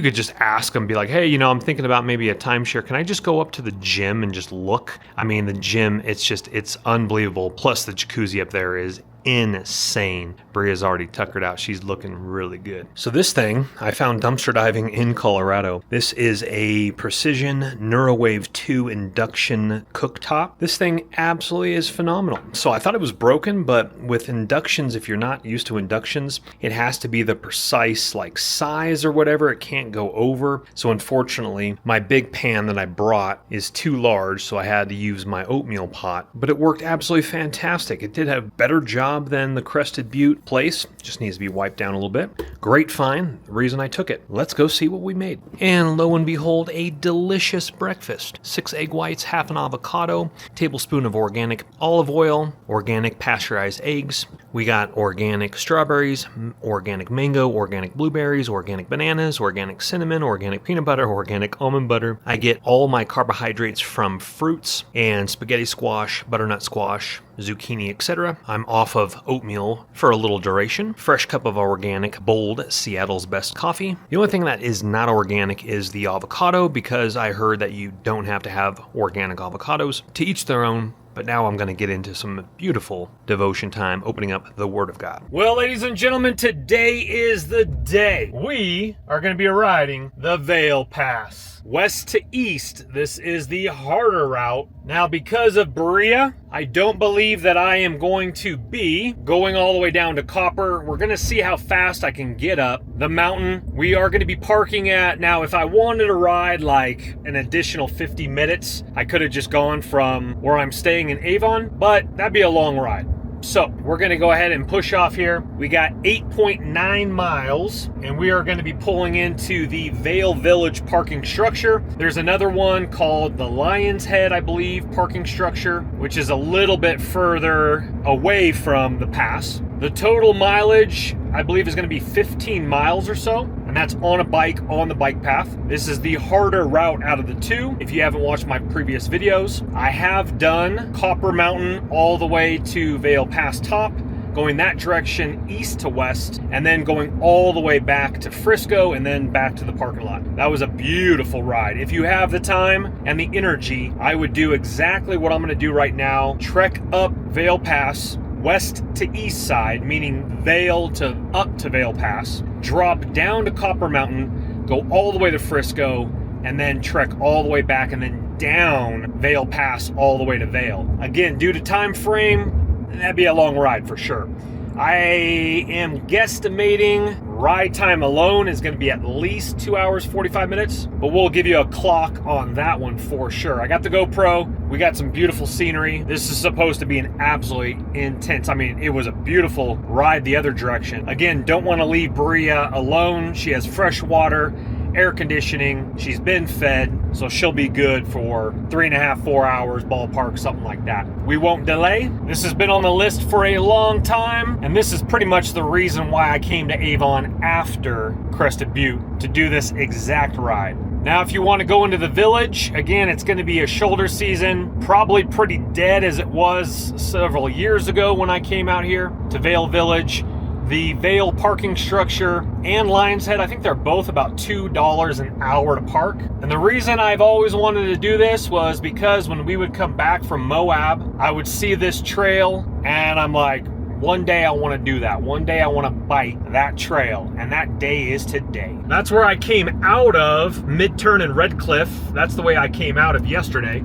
could just ask them, be like, hey, I'm thinking about maybe a timeshare. Can I just go up to the gym and just look? I mean, the gym, it's unbelievable. Plus the jacuzzi up there is insane. Bria's already tuckered out. She's looking really good. So this thing I found dumpster diving in Colorado. This is a Precision NeuroWave 2 induction cooktop. This thing absolutely is phenomenal. So I thought it was broken, but with inductions, if you're not used to inductions, it has to be the precise size or whatever. It can't go over. So unfortunately, my big pan that I brought is too large, so I had to use my oatmeal pot. But it worked absolutely fantastic. It did have a better job than the Crested Butte place. Just needs to be wiped down a little bit. Great find. The reason I took it. Let's go see what we made. And lo and behold, a delicious breakfast. 6 egg whites, half an avocado, tablespoon of organic olive oil, organic pasteurized eggs. We got organic strawberries, organic mango, organic blueberries, organic bananas, organic cinnamon, organic peanut butter, organic almond butter. I get all my carbohydrates from fruits and spaghetti squash, butternut squash, zucchini, etc. I'm off of oatmeal for a little duration. Fresh cup of organic, bold Seattle's best coffee. The only thing that is not organic is the avocado, because I heard that you don't have to have organic avocados. To each their own. But now I'm going to get into some beautiful devotion time, opening up the Word of God. Well, ladies and gentlemen, today is the day. We are going to be riding the Vail Pass. West to east, this is the harder route. Now, because of Bria, I don't believe that I am going to be going all the way down to Copper. We're going to see how fast I can get up the mountain. We are going to be parking at, now if I wanted to ride an additional 50 minutes, I could have just gone from where I'm staying in Avon, but that'd be a long ride. So we're going to go ahead and push off here. We got 8.9 miles, and we are going to be pulling into the Vail Village parking structure. There's another one called the Lion's Head, I believe, parking structure, which is a little bit further away from the pass. The total mileage, I believe, is going to be 15 miles or so, and that's on a bike on the bike path. This is the harder route out of the two. If you haven't watched my previous videos, I have done Copper Mountain all the way to Vail Pass top, going that direction east to west, and then going all the way back to Frisco and then back to the parking lot. That was a beautiful ride. If you have the time and the energy, I would do exactly what I'm going to do right now. Trek up Vail Pass, west to east side, meaning Vail to up to Vail Pass, drop down to Copper Mountain, go all the way to Frisco, and then trek all the way back and then down Vail Pass all the way to Vail. Again, due to time frame, that'd be a long ride for sure. I am guesstimating ride time alone is going to be at least 2 hours, 45 minutes, but we'll give you a clock on that one for sure. I got the GoPro. We got some beautiful scenery. This is supposed to be an absolutely intense, it was a beautiful ride the other direction. Again, don't want to leave Bria alone. She has fresh water air conditioning, she's been fed, so she'll be good for 3.5, 4 hours, ballpark, something like that. We won't delay. This has been on the list for a long time, and this is pretty much the reason why I came to Avon after Crested Butte to do this exact ride. Now, if you want to go into the village, again, it's going to be a shoulder season, probably pretty dead as it was several years ago when I came out here to Vail Village. The Vail parking structure and Lion's Head, I think they're both about $2 an hour to park. And the reason I've always wanted to do this was because when we would come back from Moab, I would see this trail and I'm like, one day I want to do that. One day I want to bike that trail, and that day is today. That's where I came out of Midturn and Red Cliff. That's the way I came out of yesterday.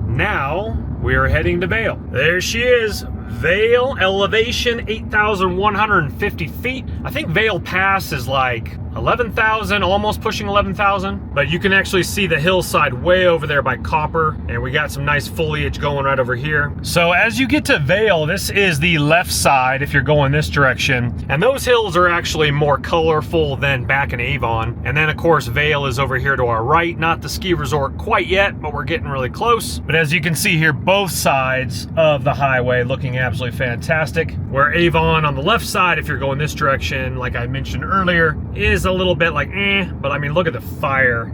Now we are heading to Vail. There she is. Vail elevation 8,150 feet. I think Vail Pass is like 11,000, almost pushing 11,000, but you can actually see the hillside way over there by Carpe, and we got some nice foliage going right over here. So as you get to Vail, this is the left side if you're going this direction, and those hills are actually more colorful than back in Avon. And then of course Vail is over here to our right, not the ski resort quite yet, but we're getting really close. But as you can see here, both sides of the highway looking absolutely fantastic. Where Avon on the left side, if you're going this direction, like I mentioned earlier, is a little bit like but I mean, look at the fire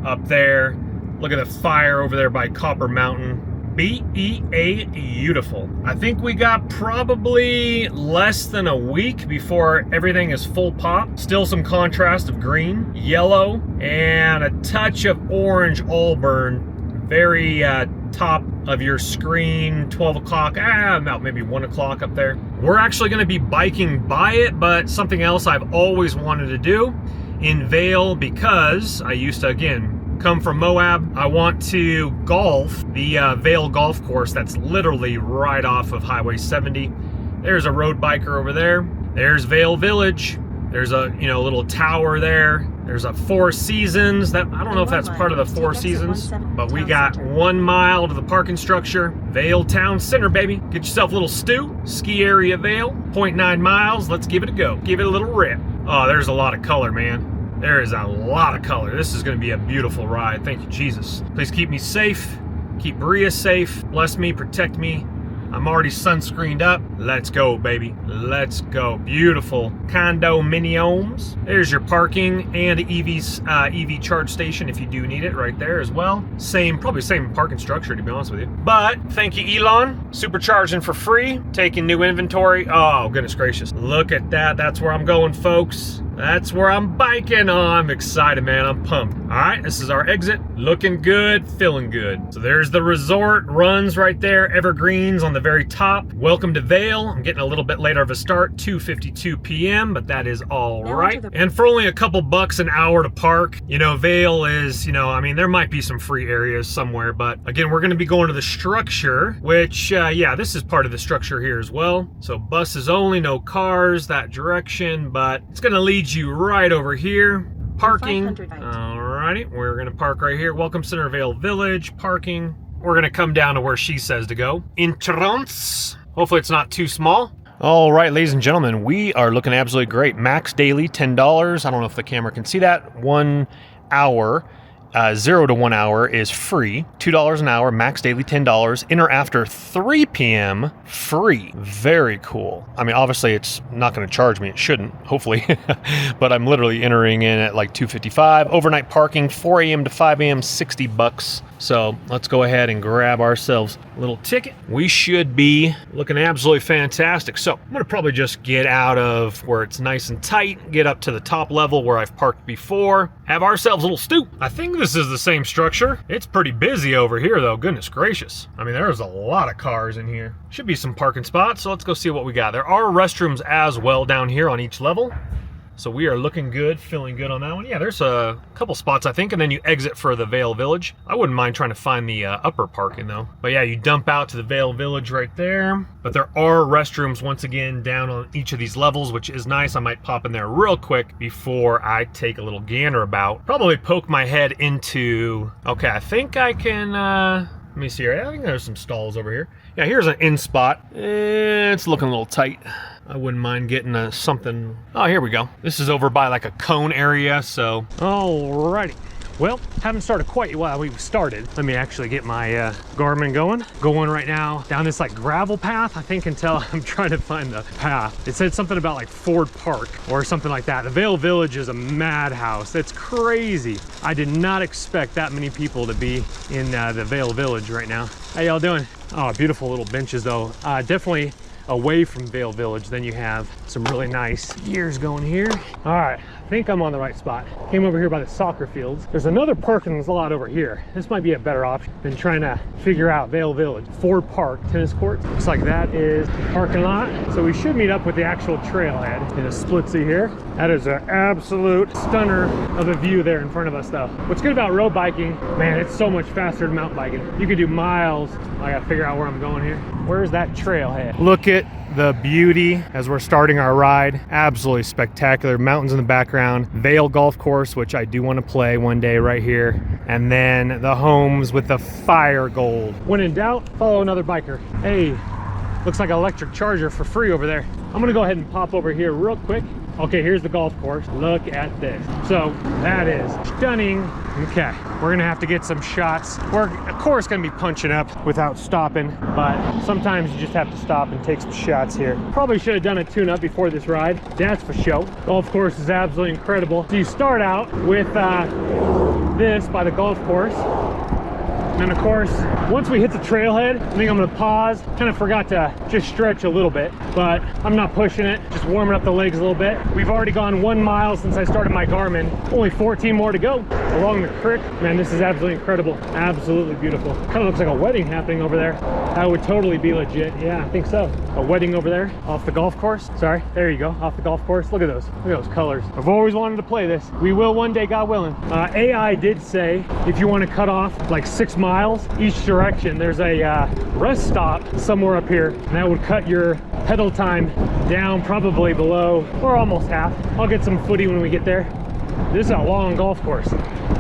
up there. Look at the fire over there by Copper Mountain. Beautiful. I think we got probably less than a week before everything is full pop. Still some contrast of green, yellow, and a touch of orange Auburn. Very top of your screen, 12 o'clock, about maybe 1 o'clock up there. We're actually going to be biking by it, but something else I've always wanted to do in Vail, because I used to, again, come from Moab. I want to golf the Vail golf course that's literally right off of Highway 70. There's a road biker over there. There's Vail Village. There's a little tower there. There's a Four Seasons. That I don't know if that's part of the Four Seasons, but we got 1 mile to the parking structure. Vail Town Center, baby. Get yourself a little stew. Ski area Vail, 0.9 miles. Let's give it a go. Give it a little rip. Oh, there's a lot of color, man. There is a lot of color. This is going to be a beautiful ride. Thank you, Jesus. Please keep me safe. Keep Bria safe. Bless me. Protect me. I'm already sunscreened up. Let's go, baby. Let's go. Beautiful condominiums. There's your parking and EV charge station if you do need it right there as well. Probably same parking structure, to be honest with you. But thank you, Elon. Supercharging for free. Taking new inventory. Oh, goodness gracious. Look at that. That's where I'm going, folks. That's where I'm biking. Oh, I'm excited, man. I'm pumped. All right, this is our exit. Looking good, feeling good. So there's the resort. Runs right there. Evergreens on the very top. Welcome to Vail. I'm getting a little bit later of a start, 2:52 p.m., but that is all right. And for only a couple bucks an hour to park, Vail is, I mean, there might be some free areas somewhere, but again, we're going to be going to the structure, which, this is part of the structure here as well. So buses only, no cars that direction, but it's going to lead you right over here. Parking. Alrighty, we're going to park right here. Welcome Center Vail Village. Parking. We're going to come down to where she says to go. Entrance. Hopefully it's not too small. All right, ladies and gentlemen, we are looking absolutely great. Max daily, $10. I don't know if the camera can see that. 1 hour. 0 to 1 hour is free. $2 an hour, max daily $10. Enter after 3 p.m. free. Very cool. I mean, obviously it's not going to charge me. It shouldn't, hopefully. But I'm literally entering in at like $2.55. Overnight parking, 4 a.m. to 5 a.m., $60. So let's go ahead and grab ourselves a little ticket. We should be looking absolutely fantastic. So I'm going to probably just get out of where it's nice and tight, get up to the top level where I've parked before, have ourselves a little stoop. I think this is the same structure. It's pretty busy over here though, goodness gracious. I mean, there's a lot of cars in here. Should be some parking spots, so let's go see what we got. There are restrooms as well down here on each level. So we are looking good, feeling good on that one. Yeah, there's a couple spots, I think, and then you exit for the Vail Village. I wouldn't mind trying to find the upper parking, though. But yeah, you dump out to the Vail Village right there. But there are restrooms, once again, down on each of these levels, which is nice. I might pop in there real quick before I take a little gander about. Probably poke my head into... Okay, I think I can... Let me see here. I think there's some stalls over here. Yeah, here's an in spot. It's looking a little tight. I wouldn't mind getting something. Oh, here we go. This is over by like a cone area, so. Alrighty. Well, haven't started quite while we started. Let me actually get my Garmin going. Going right now down this like gravel path, I think, until I'm trying to find the path. It said something about like Ford Park or something like that. The Vail Village is a madhouse. It's crazy. I did not expect that many people to be in the Vail Village right now. How y'all doing? Oh, beautiful little benches though. Definitely away from Vail Village. Then you have some really nice gears going here. All right, I think I'm on the right spot. Came over here by the soccer fields. There's another parking lot over here. This might be a better option than trying to figure out Vail Village. Ford Park tennis courts. Looks like that is the parking lot. So we should meet up with the actual trailhead in a splitsy here. That is an absolute stunner of a view there in front of us though. What's good about road biking, man, it's so much faster than mountain biking. You can do miles. I gotta figure out where I'm going here. Where's that trailhead? Look at the beauty as we're starting our ride. Absolutely spectacular. Mountains in the background. Vail Golf Course, which I do want to play one day right here. And then the homes with the fire gold. When in doubt, follow another biker. Hey, looks like an electric charger for free over there. I'm gonna go ahead and pop over here real quick. Okay, here's the golf course. Look at this. So that is stunning. Okay, we're gonna have to get some shots. We're of course gonna be punching up without stopping, but sometimes you just have to stop and take some shots here. Probably should have done a tune-up before this ride. That's for sure. Golf course is absolutely incredible. So you start out with this by the golf course. And of course, once we hit the trailhead, I think I'm gonna pause. Kind of forgot to just stretch a little bit, but I'm not pushing it, just warming up the legs a little bit. We've already gone 1 mile since I started my Garmin. Only 14 more to go along the creek. Man, this is absolutely incredible. Absolutely beautiful. Kind of looks like a wedding happening over there. That would totally be legit. Yeah, I think so. A wedding over there off the golf course. Sorry, there you go, off the golf course. Look at those. Look at those colors. I've always wanted to play this. We will one day, God willing. AI did say if you want to cut off like 6 miles each direction, there's a rest stop somewhere up here, and that would cut your pedal time down probably below or almost half. I'll get some footy when we get there. This is a long golf course.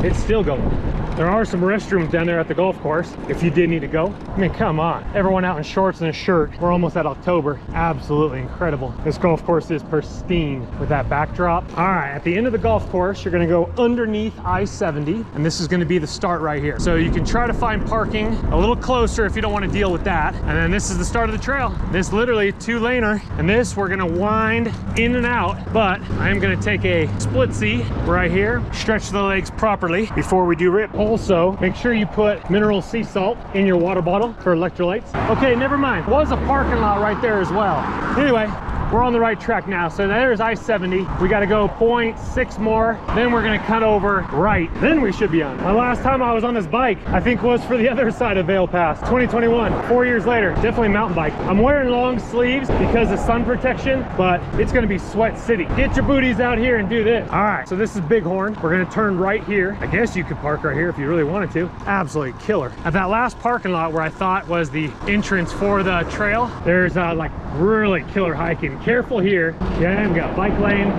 It's still going. There are some restrooms down there at the golf course if you did need to go. I mean, come on. Everyone out in shorts and a shirt. We're almost at October. Absolutely incredible. This golf course is pristine with that backdrop. All right, at the end of the golf course, you're gonna go underneath I-70, and this is gonna be the start right here. So you can try to find parking a little closer if you don't want to deal with that. And then this is the start of the trail. This literally 2-laner, and this we're gonna wind in and out, but I am gonna take a splitsy right here, stretch the legs properly before we do rip. Also, make sure you put mineral sea salt in your water bottle for electrolytes. Okay, never mind. Was a parking lot right there as well. Anyway, we're on the right track now. So there's I-70. We got to go 0.6 more. Then we're going to cut over right. Then we should be on. The last time I was on this bike, I think was for the other side of Vail Pass, 2021. 4 years later, definitely mountain bike. I'm wearing long sleeves because of sun protection, but it's going to be sweat city. Get your booties out here and do this. All right, so this is Bighorn. We're going to turn right here. I guess you could park right here if you really wanted to. Absolutely killer. At that last parking lot where I thought was the entrance for the trail, there's like really killer hiking. Careful here. Yeah, we got bike lane.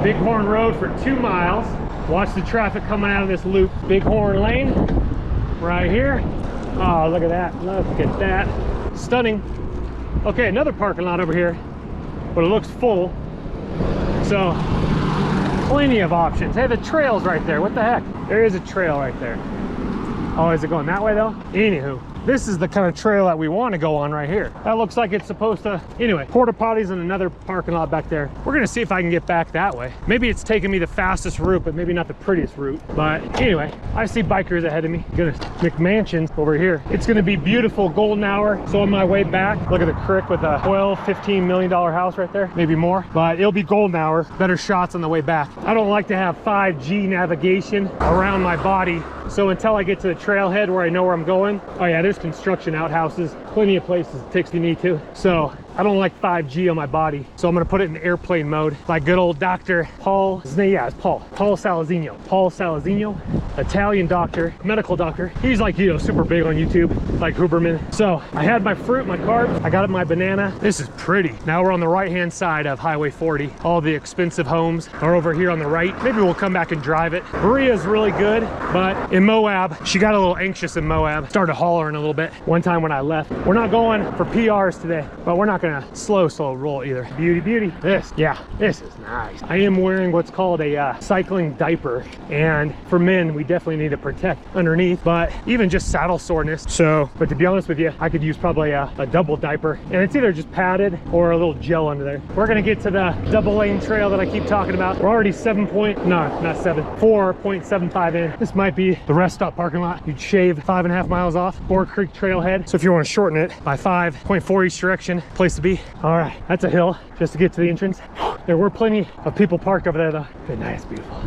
Bighorn Road for 2 miles. Watch the traffic coming out of this loop. Bighorn Lane right here. Oh, look at that. Look at that. Stunning. Okay, another parking lot over here, but it looks full. So plenty of options. Hey, the trail's right there. What the heck? There is a trail right there. Oh, is it going that way though? Anywho, this is the kind of trail that we want to go on right here. That looks like it's supposed to. Anyway, porta potties and another parking lot back there. We're gonna see if I can get back that way. Maybe it's taking me the fastest route, but maybe not the prettiest route. But anyway, I see bikers ahead of me. Goodness, McMansions over here. It's gonna be beautiful golden hour. So on my way back, look at the creek with a $12-15 million house right there, maybe more. But it'll be golden hour. Better shots on the way back. I don't like to have 5G navigation around my body. So until I get to the trailhead where I know where I'm going, oh yeah, there's construction outhouses, plenty of places to take if you need to. So I don't like 5G on my body, so I'm gonna put it in airplane mode. Like good old Dr. Paul, his name, yeah, it's Paul Salazino, Italian doctor, medical doctor. He's like, you know, super big on YouTube, like Huberman. So I had my fruit, my carbs, I got my banana. This is pretty. Now we're on the right-hand side of Highway 40. All the expensive homes are over here on the right. Maybe we'll come back and drive it. Maria's really good, but in Moab, she got a little anxious in Moab. Started hollering a little bit one time when I left. We're not going for PRs today, but we're not gonna slow roll either. Beauty. This is nice. I am wearing what's called a cycling diaper, and for men, we definitely need to protect underneath, but even just saddle soreness. So, but to be honest with you, I could use probably a double diaper, and it's either just padded or a little gel under there. We're gonna get to the double lane trail that I keep talking about. We're already 4.75 in. This might be the rest stop parking lot. You'd shave 5.5 miles off. Boar Creek trailhead. So if you want to shorten it by 5.4 each direction, place to be. All right, that's a hill just to get to the entrance. There were plenty of people parked over there though. Good night, it's beautiful.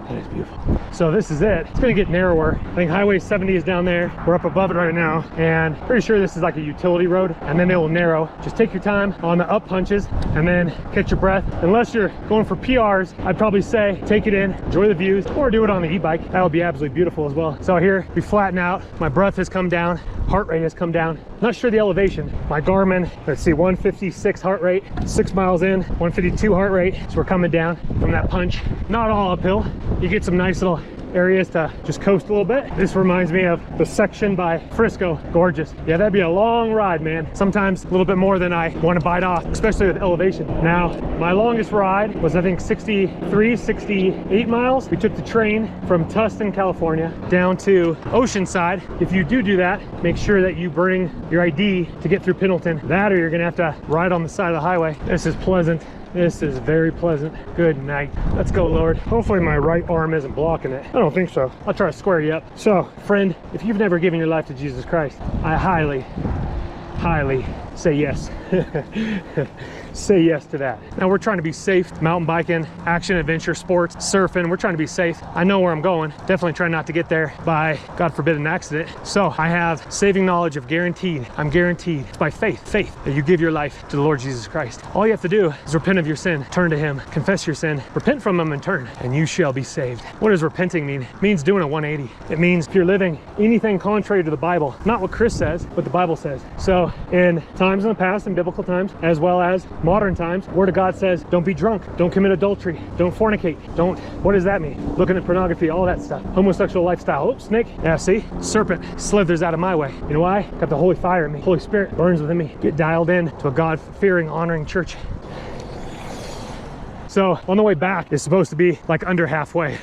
That is beautiful. So this is it. It's gonna get narrower. I think Highway 70 is down there. We're up above it right now, and pretty sure this is like a utility road, and then it will narrow. Just take your time on the up punches and then catch your breath. Unless you're going for PRs, I'd probably say take it in, enjoy the views, or do it on the e-bike. That would be absolutely beautiful as well. So here we flatten out. My breath has come down. Heart rate has come down. Not sure the elevation. My Garmin, let's see, 156 heart rate, 6 miles in, 152 heart rate. So we're coming down from that punch. Not all uphill. You get some nice little areas to just coast a little bit. This reminds me of the section by Frisco. Gorgeous. Yeah, that'd be a long ride, man. Sometimes a little bit more than I want to bite off, especially with elevation. Now, my longest ride was I think 68 miles. We took the train from Tustin, California down to Oceanside. If you do that, make sure that you bring your ID to get through Pendleton. That or you're gonna have to ride on the side of the highway. This is pleasant. This is very pleasant. Good night. Let's go, Lord. Hopefully my right arm isn't blocking it. I don't think so. I'll try to square you up. So, friend, if you've never given your life to Jesus Christ, I highly say yes. Say yes to that. Now we're trying to be safe. Mountain biking, action, adventure, sports, surfing. We're trying to be safe. I know where I'm going. Definitely try not to get there by, God forbid, an accident. So I have saving knowledge of guaranteed. I'm guaranteed. It's by faith that you give your life to the Lord Jesus Christ. All you have to do is repent of your sin, turn to him, confess your sin, repent from him and turn, and you shall be saved. What does repenting mean? It means doing a 180. It means if you're living anything contrary to the Bible, not what Chris says, but the Bible says. So in times in the past, in biblical times, as well as modern times, Word of God says, don't be drunk, don't commit adultery, don't fornicate, don't, what does that mean? Looking at pornography, all that stuff. Homosexual lifestyle. Oops, snake. Yeah, see? Serpent slithers out of my way. You know why? Got the Holy Fire in me. Holy Spirit burns within me. Get dialed in to a God-fearing, honoring church. So on the way back, it's supposed to be like under halfway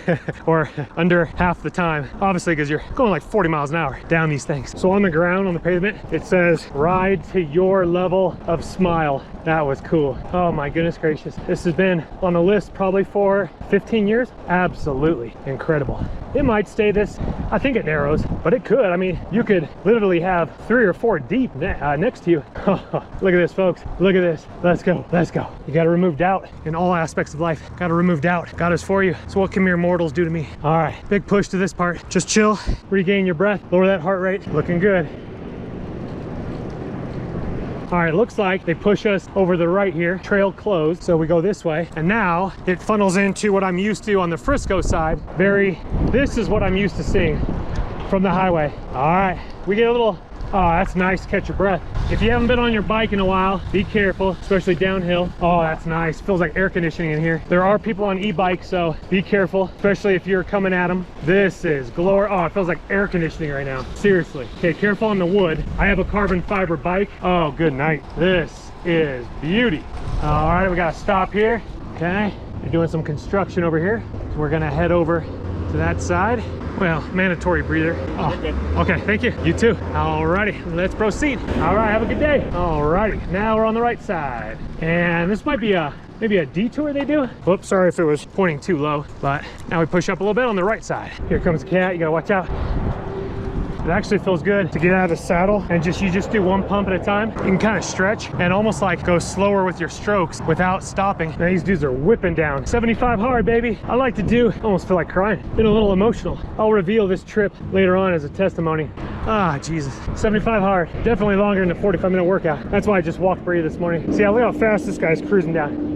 or under half the time, obviously, because you're going like 40 miles an hour down these things. So on the ground, on the pavement, it says, ride to your level of smile. That was cool. Oh my goodness gracious. This has been on the list probably for 15 years. Absolutely incredible. It might stay this, I think it narrows, but it could. I mean, you could literally have 3 or 4 deep next to you. Look at this, folks. Look at this. Let's go. Let's go. You got to remove doubt in all aspects of life. Got to remove doubt. God is for you. So what can mere mortals do to me? All right, big push to this part. Just chill, regain your breath, lower that heart rate. Looking good. All right, looks like they push us over the right here, trail closed, so we go this way. And now it funnels into what I'm used to on the Frisco side. This is what I'm used to seeing from the highway. All right, we get a little, oh, that's nice to catch your breath. If you haven't been on your bike in a while, be careful, especially downhill. Oh, that's nice. Feels like air conditioning in here. There are people on e-bikes, so be careful, especially if you're coming at them. This is glory. Oh, it feels like air conditioning right now. Seriously. Okay, careful on the wood. I have a carbon fiber bike. Oh, good night. This is beauty. All right, we got to stop here. Okay, they're doing some construction over here. So we're gonna head over to that side. Well, mandatory breather. Oh, okay, thank you. You too. Alrighty, let's proceed. All right, have a good day. Alrighty, now we're on the right side. And this might be maybe a detour they do. Whoops, sorry if it was pointing too low, but now we push up a little bit on the right side. Here comes the cat, you gotta watch out. It actually feels good to get out of the saddle and you just do one pump at a time. You can kind of stretch and almost like go slower with your strokes without stopping. Now these dudes are whipping down. 75 hard, baby. I like to do, almost feel like crying. Been a little emotional. I'll reveal this trip later on as a testimony. Ah, Jesus. 75 hard. Definitely longer than a 45-minute workout. That's why I just walked Bree this morning. See, look how fast this guy's cruising down.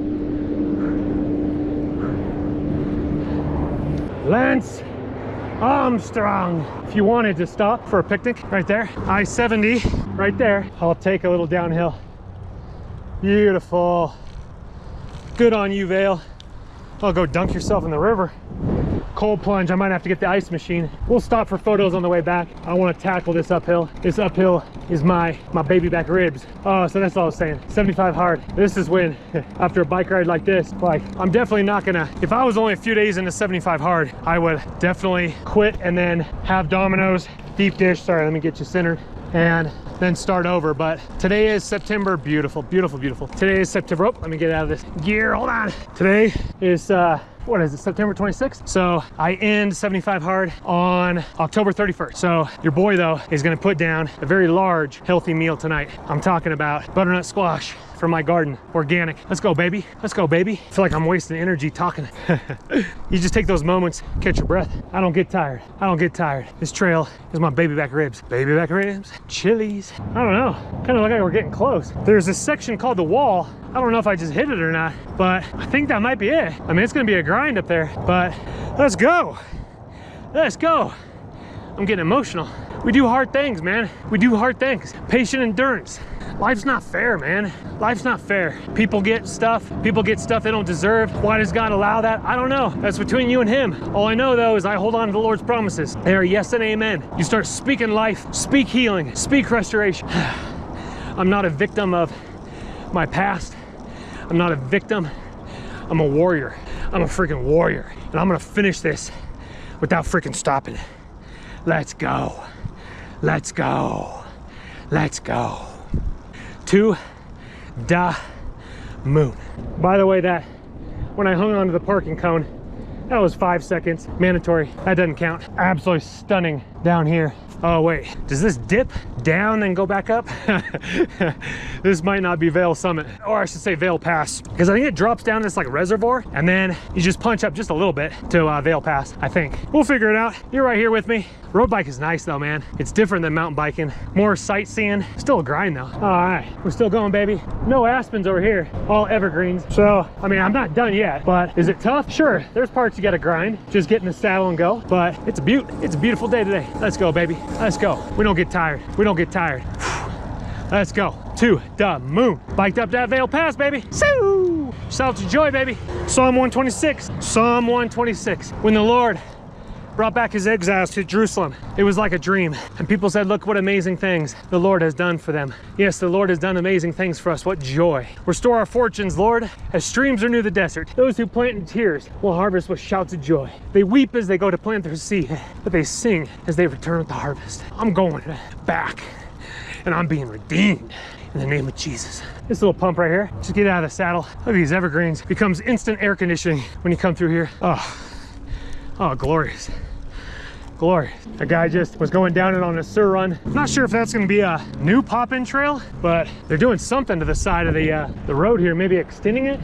Lance Armstrong. If you wanted to stop for a picnic, right there, I-70, right there, I'll take a little downhill. Beautiful. Good on you, Vail. I'll go dunk yourself in the river. Cold plunge, I might have to get the ice machine. We'll stop for photos on the way back. I want to tackle this uphill. This uphill is my baby back ribs. Oh, so that's all I was saying. 75 hard. This is when, after a bike ride like this, like, I'm definitely not gonna, if I was only a few days into 75 hard, I would definitely quit and then have Domino's, deep dish, sorry, let me get you centered, and then start over. But today is September. Beautiful, beautiful, beautiful. Today is September. Oh, let me get out of this gear. Hold on. Today is what is it, September 26th? So I end 75 hard on October 31st. So your boy though is gonna put down a very large, healthy meal tonight. I'm talking about butternut squash from my garden, organic. Let's go, baby. Let's go, baby. I feel like I'm wasting energy talking. You just take those moments, catch your breath. I don't get tired. I don't get tired. This trail is my baby back ribs. Baby back ribs, chilies. I don't know, kind of look like we're getting close. There's this section called the wall. I don't know if I just hit it or not, but I think that might be it. I mean, it's gonna be a grind up there, but let's go. Let's go. I'm getting emotional. We do hard things, man. We do hard things. Patient endurance. Life's not fair, man. Life's not fair. People get stuff they don't deserve. Why does God allow that? I don't know. That's between you and him. All I know though is I hold on to the Lord's promises. They are yes and amen. You start speaking life, speak healing, speak restoration. I'm not a victim of my past. I'm not a victim. I'm a warrior. I'm a freaking warrior. And I'm gonna finish this without freaking stopping. Let's go. Let's go. Let's go. To the moon. By the way, that when I hung onto the parking cone, that was 5 seconds. Mandatory. That doesn't count. Absolutely stunning down here. Oh wait, does this dip down and go back up? This might not be Vail Summit, or I should say Vail Pass, because I think it drops down this like reservoir and then you just punch up just a little bit to Vail Pass, I think. We'll figure it out. You're right here with me. Road bike is nice though, man. It's different than mountain biking. More sightseeing. Still a grind though. All right, we're still going, baby. No aspens over here, all evergreens. So, I mean, I'm not done yet, but is it tough? Sure, there's parts you gotta grind. Just get in the saddle and go, but it's a beaut. It's a beautiful day today. Let's go, baby. Let's go. We don't get tired. We don't get tired. Let's go to the moon. Biked up that Vail Pass, baby. Soo! Shout to joy, baby. Psalm 126. Psalm 126. When the Lord brought back his exiles to Jerusalem, it was like a dream. And people said, look what amazing things the Lord has done for them. Yes, the Lord has done amazing things for us. What joy. Restore our fortunes, Lord, as streams renew the desert. Those who plant in tears will harvest with shouts of joy. They weep as they go to plant their seed, but they sing as they return with the harvest. I'm going back, and I'm being redeemed in the name of Jesus. This little pump right here, just get out of the saddle. Look at these evergreens. Becomes instant air conditioning when you come through here. Oh, glorious. Glorious. A guy just was going down it on a Sur run. I'm not sure if that's gonna be a new pop-in trail, but they're doing something to the side of the road here, maybe extending it.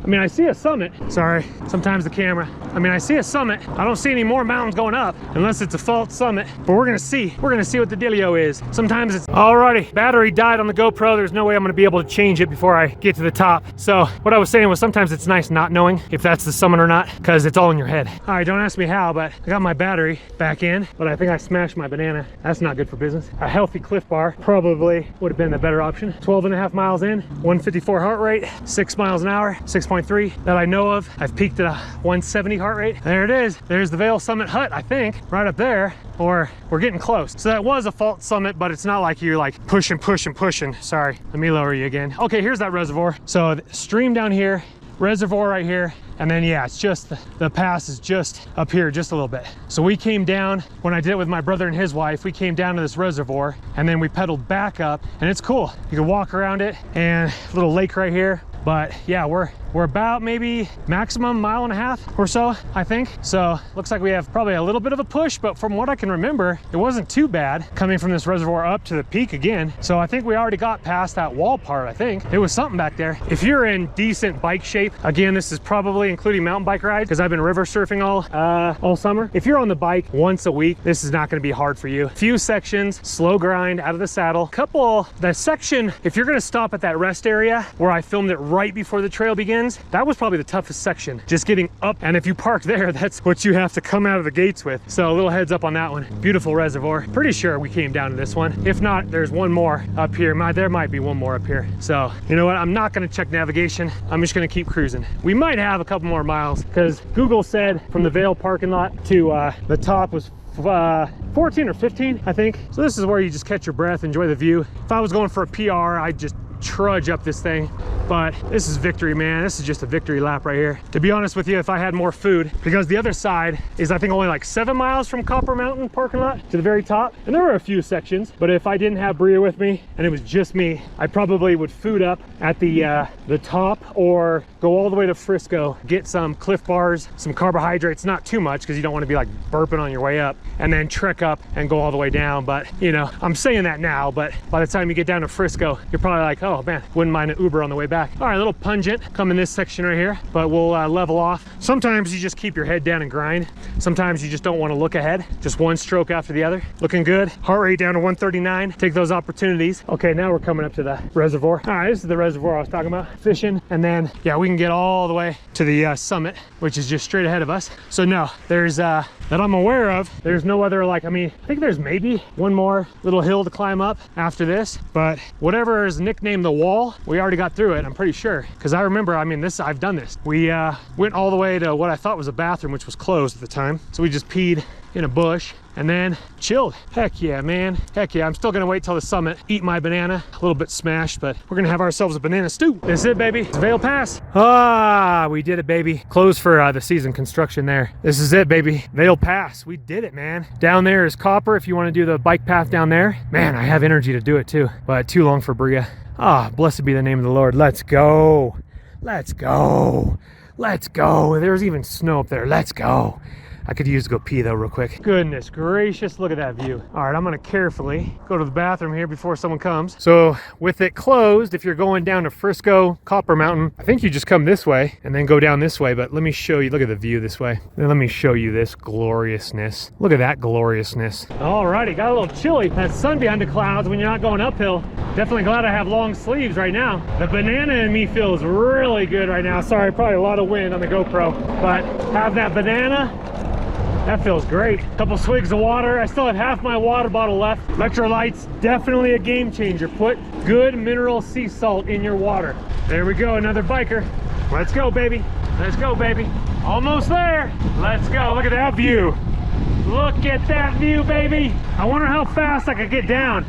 I mean, I see a summit. Sorry, sometimes the camera. I mean, I see a summit. I don't see any more mountains going up unless it's a false summit, but we're gonna see. We're gonna see what the dealio is. Sometimes it's, alrighty, battery died on the GoPro. There's no way I'm gonna be able to change it before I get to the top. So what I was saying was sometimes it's nice not knowing if that's the summit or not, because it's all in your head. All right, don't ask me how, but I got my battery back in, but I think I smashed my banana. That's not good for business. A healthy Cliff Bar probably would have been the better option. 12.5 miles in, 154 heart rate, 6 miles an hour, 6.3 that I know of. I've peaked at a 170 heart rate. There it is. There's the Vail Summit hut, I think, right up there, or we're getting close. So that was a false summit, but it's not like you're like pushing. Sorry, let me lower you again. Okay, here's that reservoir. So the stream down here, reservoir right here, and then yeah, it's just the pass is just up here just a little bit. So we came down, when I did it with my brother and his wife, we came down to this reservoir and then we pedaled back up, and it's cool. You can walk around it, and a little lake right here. But yeah, we're We're about maybe maximum 1.5 miles or so, I think. So looks like we have probably a little bit of a push, but from what I can remember, it wasn't too bad coming from this reservoir up to the peak again. So I think we already got past that wall part. I think it was something back there. If you're in decent bike shape, again, this is probably including mountain bike rides because I've been river surfing all summer. If you're on the bike once a week, this is not going to be hard for you. Few sections, slow grind out of the saddle. The section, if you're going to stop at that rest area where I filmed it right before the trail begins, that was probably the toughest section, just getting up. And if you park there, that's what you have to come out of the gates with. So a little heads up on that one. Beautiful reservoir. Pretty sure we came down to this one. If not, there's one more up here. There might be one more up here. So you know what, I'm not going to check navigation. I'm just going to keep cruising. We might have a couple more miles because Google said from the Vail parking lot to the top was 14 or 15, I think. So this is where you just catch your breath, enjoy the view. If I was going for a PR, I'd just trudge up this thing, but this is victory, man. This is just a victory lap right here. To be honest with you, if I had more food, because the other side is I think only like 7 miles from Copper Mountain parking lot to the very top, and there were a few sections, but if I didn't have Bria with me and it was just me, I probably would food up at the top or go all the way to Frisco, get some Cliff Bars, some carbohydrates, not too much because you don't want to be like burping on your way up, and then trek up and go all the way down. But you know, I'm saying that now, but by the time you get down to Frisco, you're probably like, oh man, wouldn't mind an Uber on the way back. All right, a little pungent come in this section right here, but we'll level off. Sometimes you just keep your head down and grind. Sometimes you just don't want to look ahead. Just one stroke after the other. Looking good. Heart rate down to 139. Take those opportunities. Okay, now we're coming up to the reservoir. All right, this is the reservoir I was talking about. Fishing, and then yeah, we can get all the way to the summit, which is just straight ahead of us. So no, there's that I'm aware of, there's no other, like, I mean, I think there's maybe one more little hill to climb up after this, but whatever is nicknamed the wall, we already got through it, I'm pretty sure. Because I remember, I mean, I've done this. We went all the way to what I thought was a bathroom, which was closed at the time. So we just peed in a bush and then chilled. Heck yeah, man. Heck yeah. I'm still gonna wait till the summit, eat my banana. A little bit smashed, but we're gonna have ourselves a banana stew. This is it, baby. It's Vail Pass. Ah, we did it, baby. Closed for the season construction there. This is it, baby. Vail Pass. We did it, man. Down there is Copper if you want to do the bike path down there. Man, I have energy to do it too, but too long for Bria. Ah, blessed be the name of the Lord. Let's go. Let's go. Let's go. There's even snow up there. Let's go. I could use to go pee though real quick. Goodness gracious, look at that view. All right, I'm gonna carefully go to the bathroom here before someone comes. So with it closed, if you're going down to Frisco, Copper Mountain, I think you just come this way and then go down this way, but let me show you, look at the view this way. Then let me show you this gloriousness. Look at that gloriousness. All righty, got a little chilly. That sun behind the clouds when you're not going uphill. Definitely glad I have long sleeves right now. The banana in me feels really good right now. Sorry, probably a lot of wind on the GoPro, but have that banana. That feels great. Couple swigs of water. I still have half my water bottle left. Electrolytes, definitely a game changer. Put good mineral sea salt in your water. There we go, another biker. Let's go, baby. Let's go, baby. Almost there. Let's go. Look at that view. Look at that view, baby. I wonder how fast I could get down.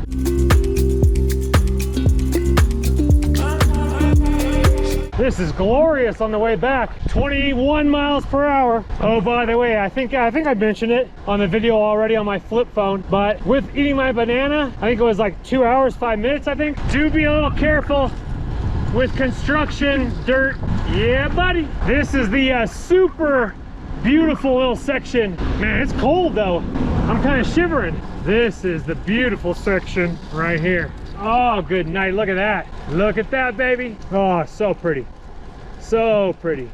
This is glorious on the way back. 21 miles per hour. Oh, by the way, I think I mentioned it on the video already on my flip phone, but with eating my banana, I think it was like 2 hours, 5 minutes, I think. Do be a little careful with construction, dirt. Yeah, buddy. This is the super beautiful little section. Man, it's cold though. I'm kind of shivering. This is the beautiful section right here. Oh, good night. Look at that. Look at that, baby. Oh, so pretty. So pretty.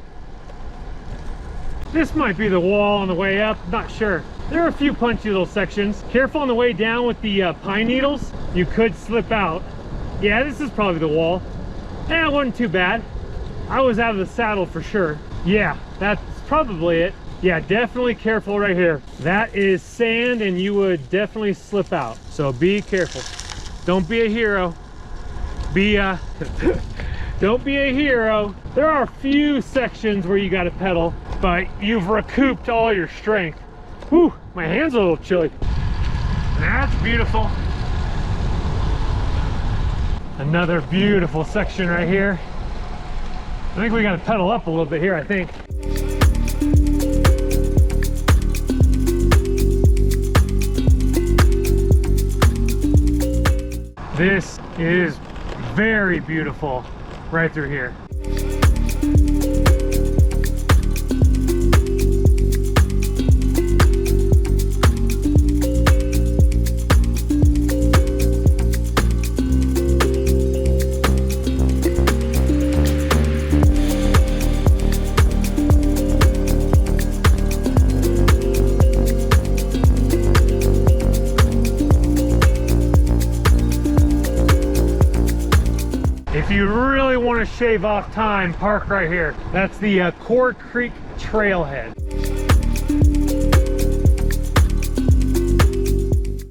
This might be the wall on the way up. Not sure. There are a few punchy little sections. Careful on the way down with the pine needles. You could slip out. Yeah, this is probably the wall. Eh, it wasn't too bad. I was out of the saddle for sure. Yeah, that's probably it. Yeah, definitely careful right here. That is sand and you would definitely slip out. So be careful. Don't be a hero. Don't be a hero. There are a few sections where you got to pedal, but you've recouped all your strength. Whew, my hands are a little chilly. That's beautiful. Another beautiful section right here. I think we got to pedal up a little bit here, I think. This is very beautiful right through here. If you really want to shave off time, park right here. That's the Core Creek Trailhead.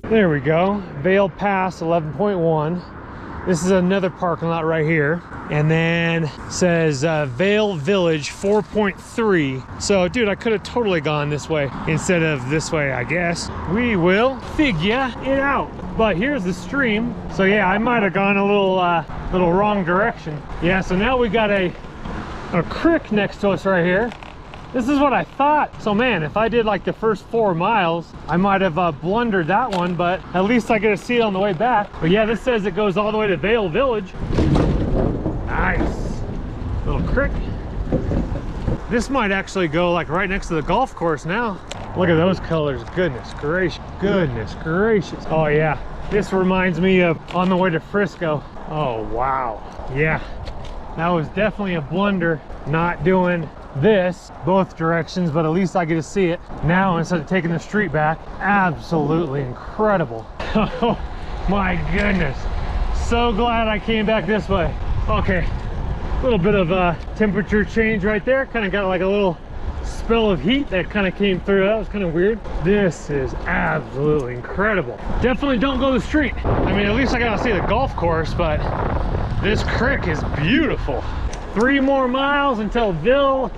There we go, Vail Pass 11.1. This is another parking lot right here. And then says Vail Village 4.3. So dude, I could have totally gone this way instead of this way, I guess. We will figure it out. But here's the stream. So yeah, I might have gone a little wrong direction. Yeah, so now we got a creek next to us right here. This is what I thought. So man, if I did like the first 4 miles, I might have blundered that one, but at least I get to see it on the way back. But yeah, this says it goes all the way to Vail Village. Nice. Little creek. This might actually go like right next to the golf course now. Look at those colors. Goodness gracious. Goodness gracious. Oh yeah. This reminds me of on the way to Frisco. Oh wow. Yeah. That was definitely a blunder not doing this both directions, but at least I get to see it now instead of taking the street back. Absolutely incredible. Oh my goodness, so glad I came back this way. Okay, a little bit of temperature change right there, kind of got like a little spill of heat that kind of came through. That was kind of weird. This is absolutely incredible. Definitely don't go the street. I mean, at least I got to see the golf course, but this creek is beautiful. 3 more miles until Vail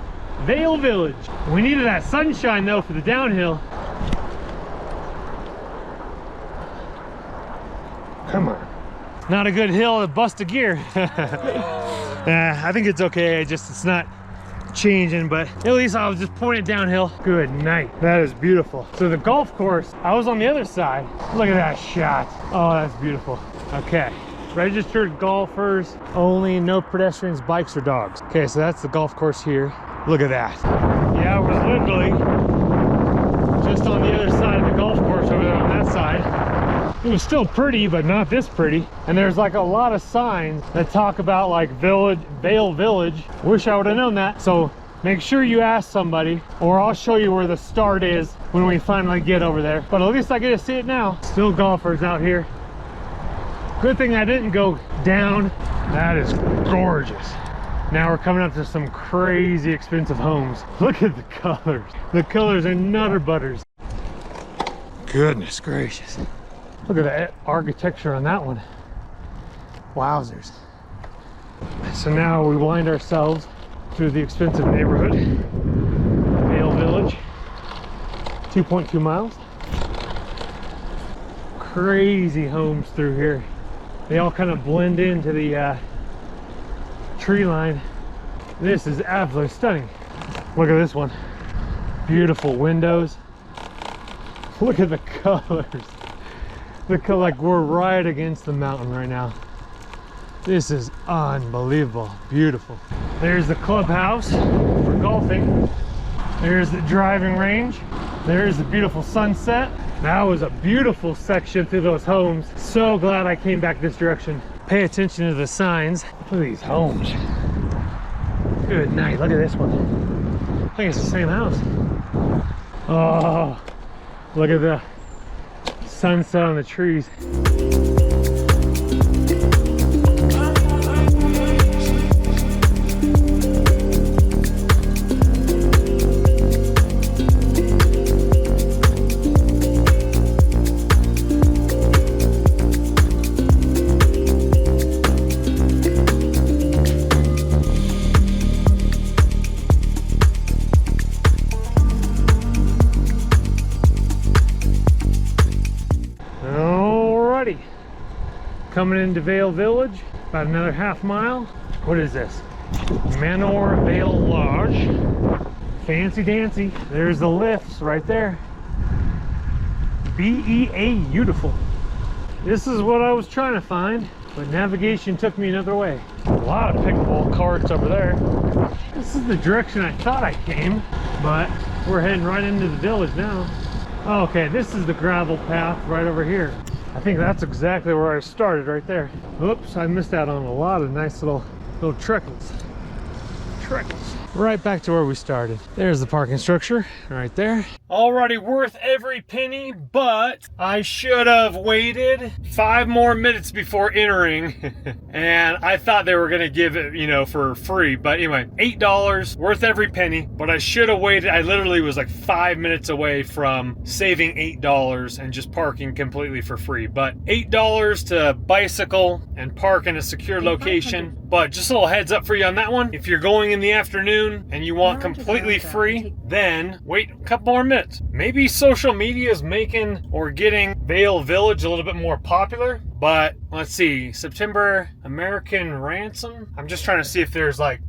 Village. We needed that sunshine though for the downhill. Come on. Not a good hill to bust a gear. I think it's okay. It's not changing, but at least I was just pointing downhill. Good night. That is beautiful. So the golf course, I was on the other side. Look at that shot. Oh, that's beautiful. Okay. Registered golfers only, no pedestrians, bikes, or dogs. Okay, so that's the golf course here. Look at that. Yeah, we're literally just on the other side of the golf course over there on that side. It was still pretty, but not this pretty. And there's like a lot of signs that talk about like Vail Village. Wish I would have known that. So make sure you ask somebody, or I'll show you where the start is when we finally get over there. But at least I get to see it now. Still golfers out here. Good thing I didn't go down. That is gorgeous. Now we're coming up to some crazy expensive homes. Look at the colors. The colors are nutter butters. Goodness gracious. Look at that architecture on that one. Wowzers. So now we wind ourselves through the expensive neighborhood. Vail Village. 2.2 miles. Crazy homes through here. They all kind of blend into the tree line. This is absolutely stunning. Look at this one. Beautiful windows. Look at the colors. Look like we're right against the mountain right now. This is unbelievable. Beautiful. There's the clubhouse for golfing. There's the driving range. There's the beautiful sunset. That was a beautiful section through those homes. So glad I came back this direction. Pay attention to the signs. Look at these homes. Good night. Look at this one. I think it's the same house. Oh, look at the sunset on the trees. Coming into Vail Village, about another half mile. What is this? Manor Vail Lodge. Fancy dancy. There's the lifts right there. BEA beautiful. This is what I was trying to find, but navigation took me another way. A lot of pickleball carts over there. This is the direction I thought I came, but we're heading right into the village now. Okay, this is the gravel path right over here. I think that's exactly where I started right there. Oops, I missed out on a lot of nice little trickles. Right back to where we started. There's the parking structure right there. Already worth every penny, but I should have waited 5 more minutes before entering. And I thought they were gonna give it, you know, for free. But anyway, $8, worth every penny, but I should have waited. I literally was like 5 minutes away from saving $8 and just parking completely for free. But $8 to bicycle and park in a secure location. But just a little heads up for you on that one. If you're going in the afternoon and you want completely free, then wait a couple more minutes. Maybe social media is making or getting Vail Village a little bit more popular. But let's see, September American Ransom. I'm just trying to see if there's like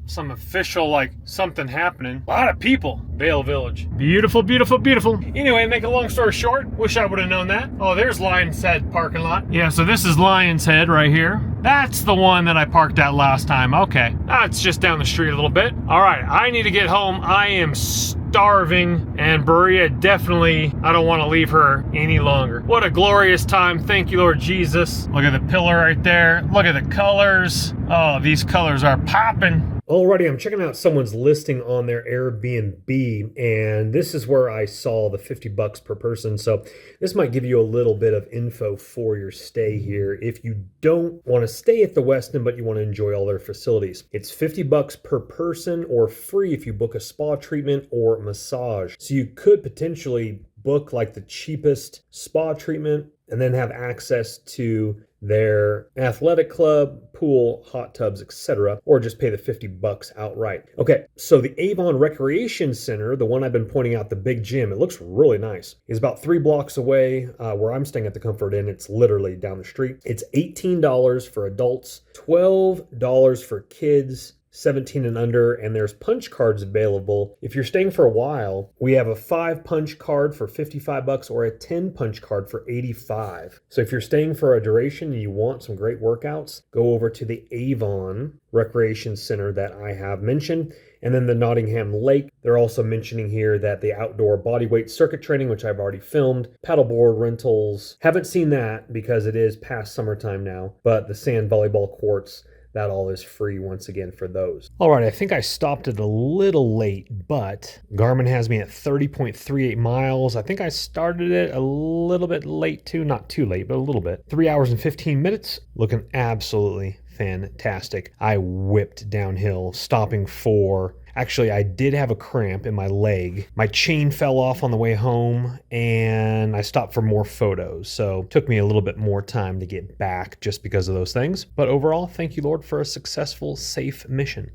some official, like, something happening. A lot of people. Vail Village. Beautiful, beautiful, beautiful. Anyway, make a long story short, wish I would have known that. Oh, there's Lion's Head parking lot. Yeah, so this is Lion's Head right here. That's the one that I parked at last time. Okay, that's just down the street a little bit. All right, I need to get home. I am starving, and Berea definitely, I don't want to leave her any longer. What a glorious time. Thank you, Lord Jesus. Look at the pillar right there. Look at the colors. Oh, these colors are popping. Alrighty, I'm checking out someone's listing on their Airbnb, and this is where I saw the $50 per person. So this might give you a little bit of info for your stay here. If you don't want to stay at the Westin, but you want to enjoy all their facilities, it's $50 per person or free if you book a spa treatment or massage. So you could potentially book like the cheapest spa treatment and then have access to their athletic club, pool, hot tubs, etc., or just pay the $50 outright. Okay, so the Avon Recreation Center, the one I've been pointing out, the big gym, it looks really nice. It's about 3 blocks away where I'm staying at the Comfort Inn. It's literally down the street. It's $18 for adults, $12 for kids, 17 and under, and there's punch cards available. If you're staying for a while, we have a 5 punch card for $55 or a 10 punch card for $85. So if you're staying for a duration and you want some great workouts, go over to the Avon Recreation Center that I have mentioned. And then the Nottingham Lake, they're also mentioning here that the outdoor bodyweight circuit training, which I've already filmed, paddleboard rentals, haven't seen that because it is past summertime now, but the sand volleyball courts, that all is free once again for those. All right, I think I stopped it a little late, but Garmin has me at 30.38 miles. I think I started it a little bit late too, not too late, but a little bit. 3 hours and 15 minutes, looking absolutely fantastic. I whipped downhill, stopping for... Actually, I did have a cramp in my leg. My chain fell off on the way home, and I stopped for more photos. So it took me a little bit more time to get back just because of those things. But overall, thank you, Lord, for a successful, safe mission.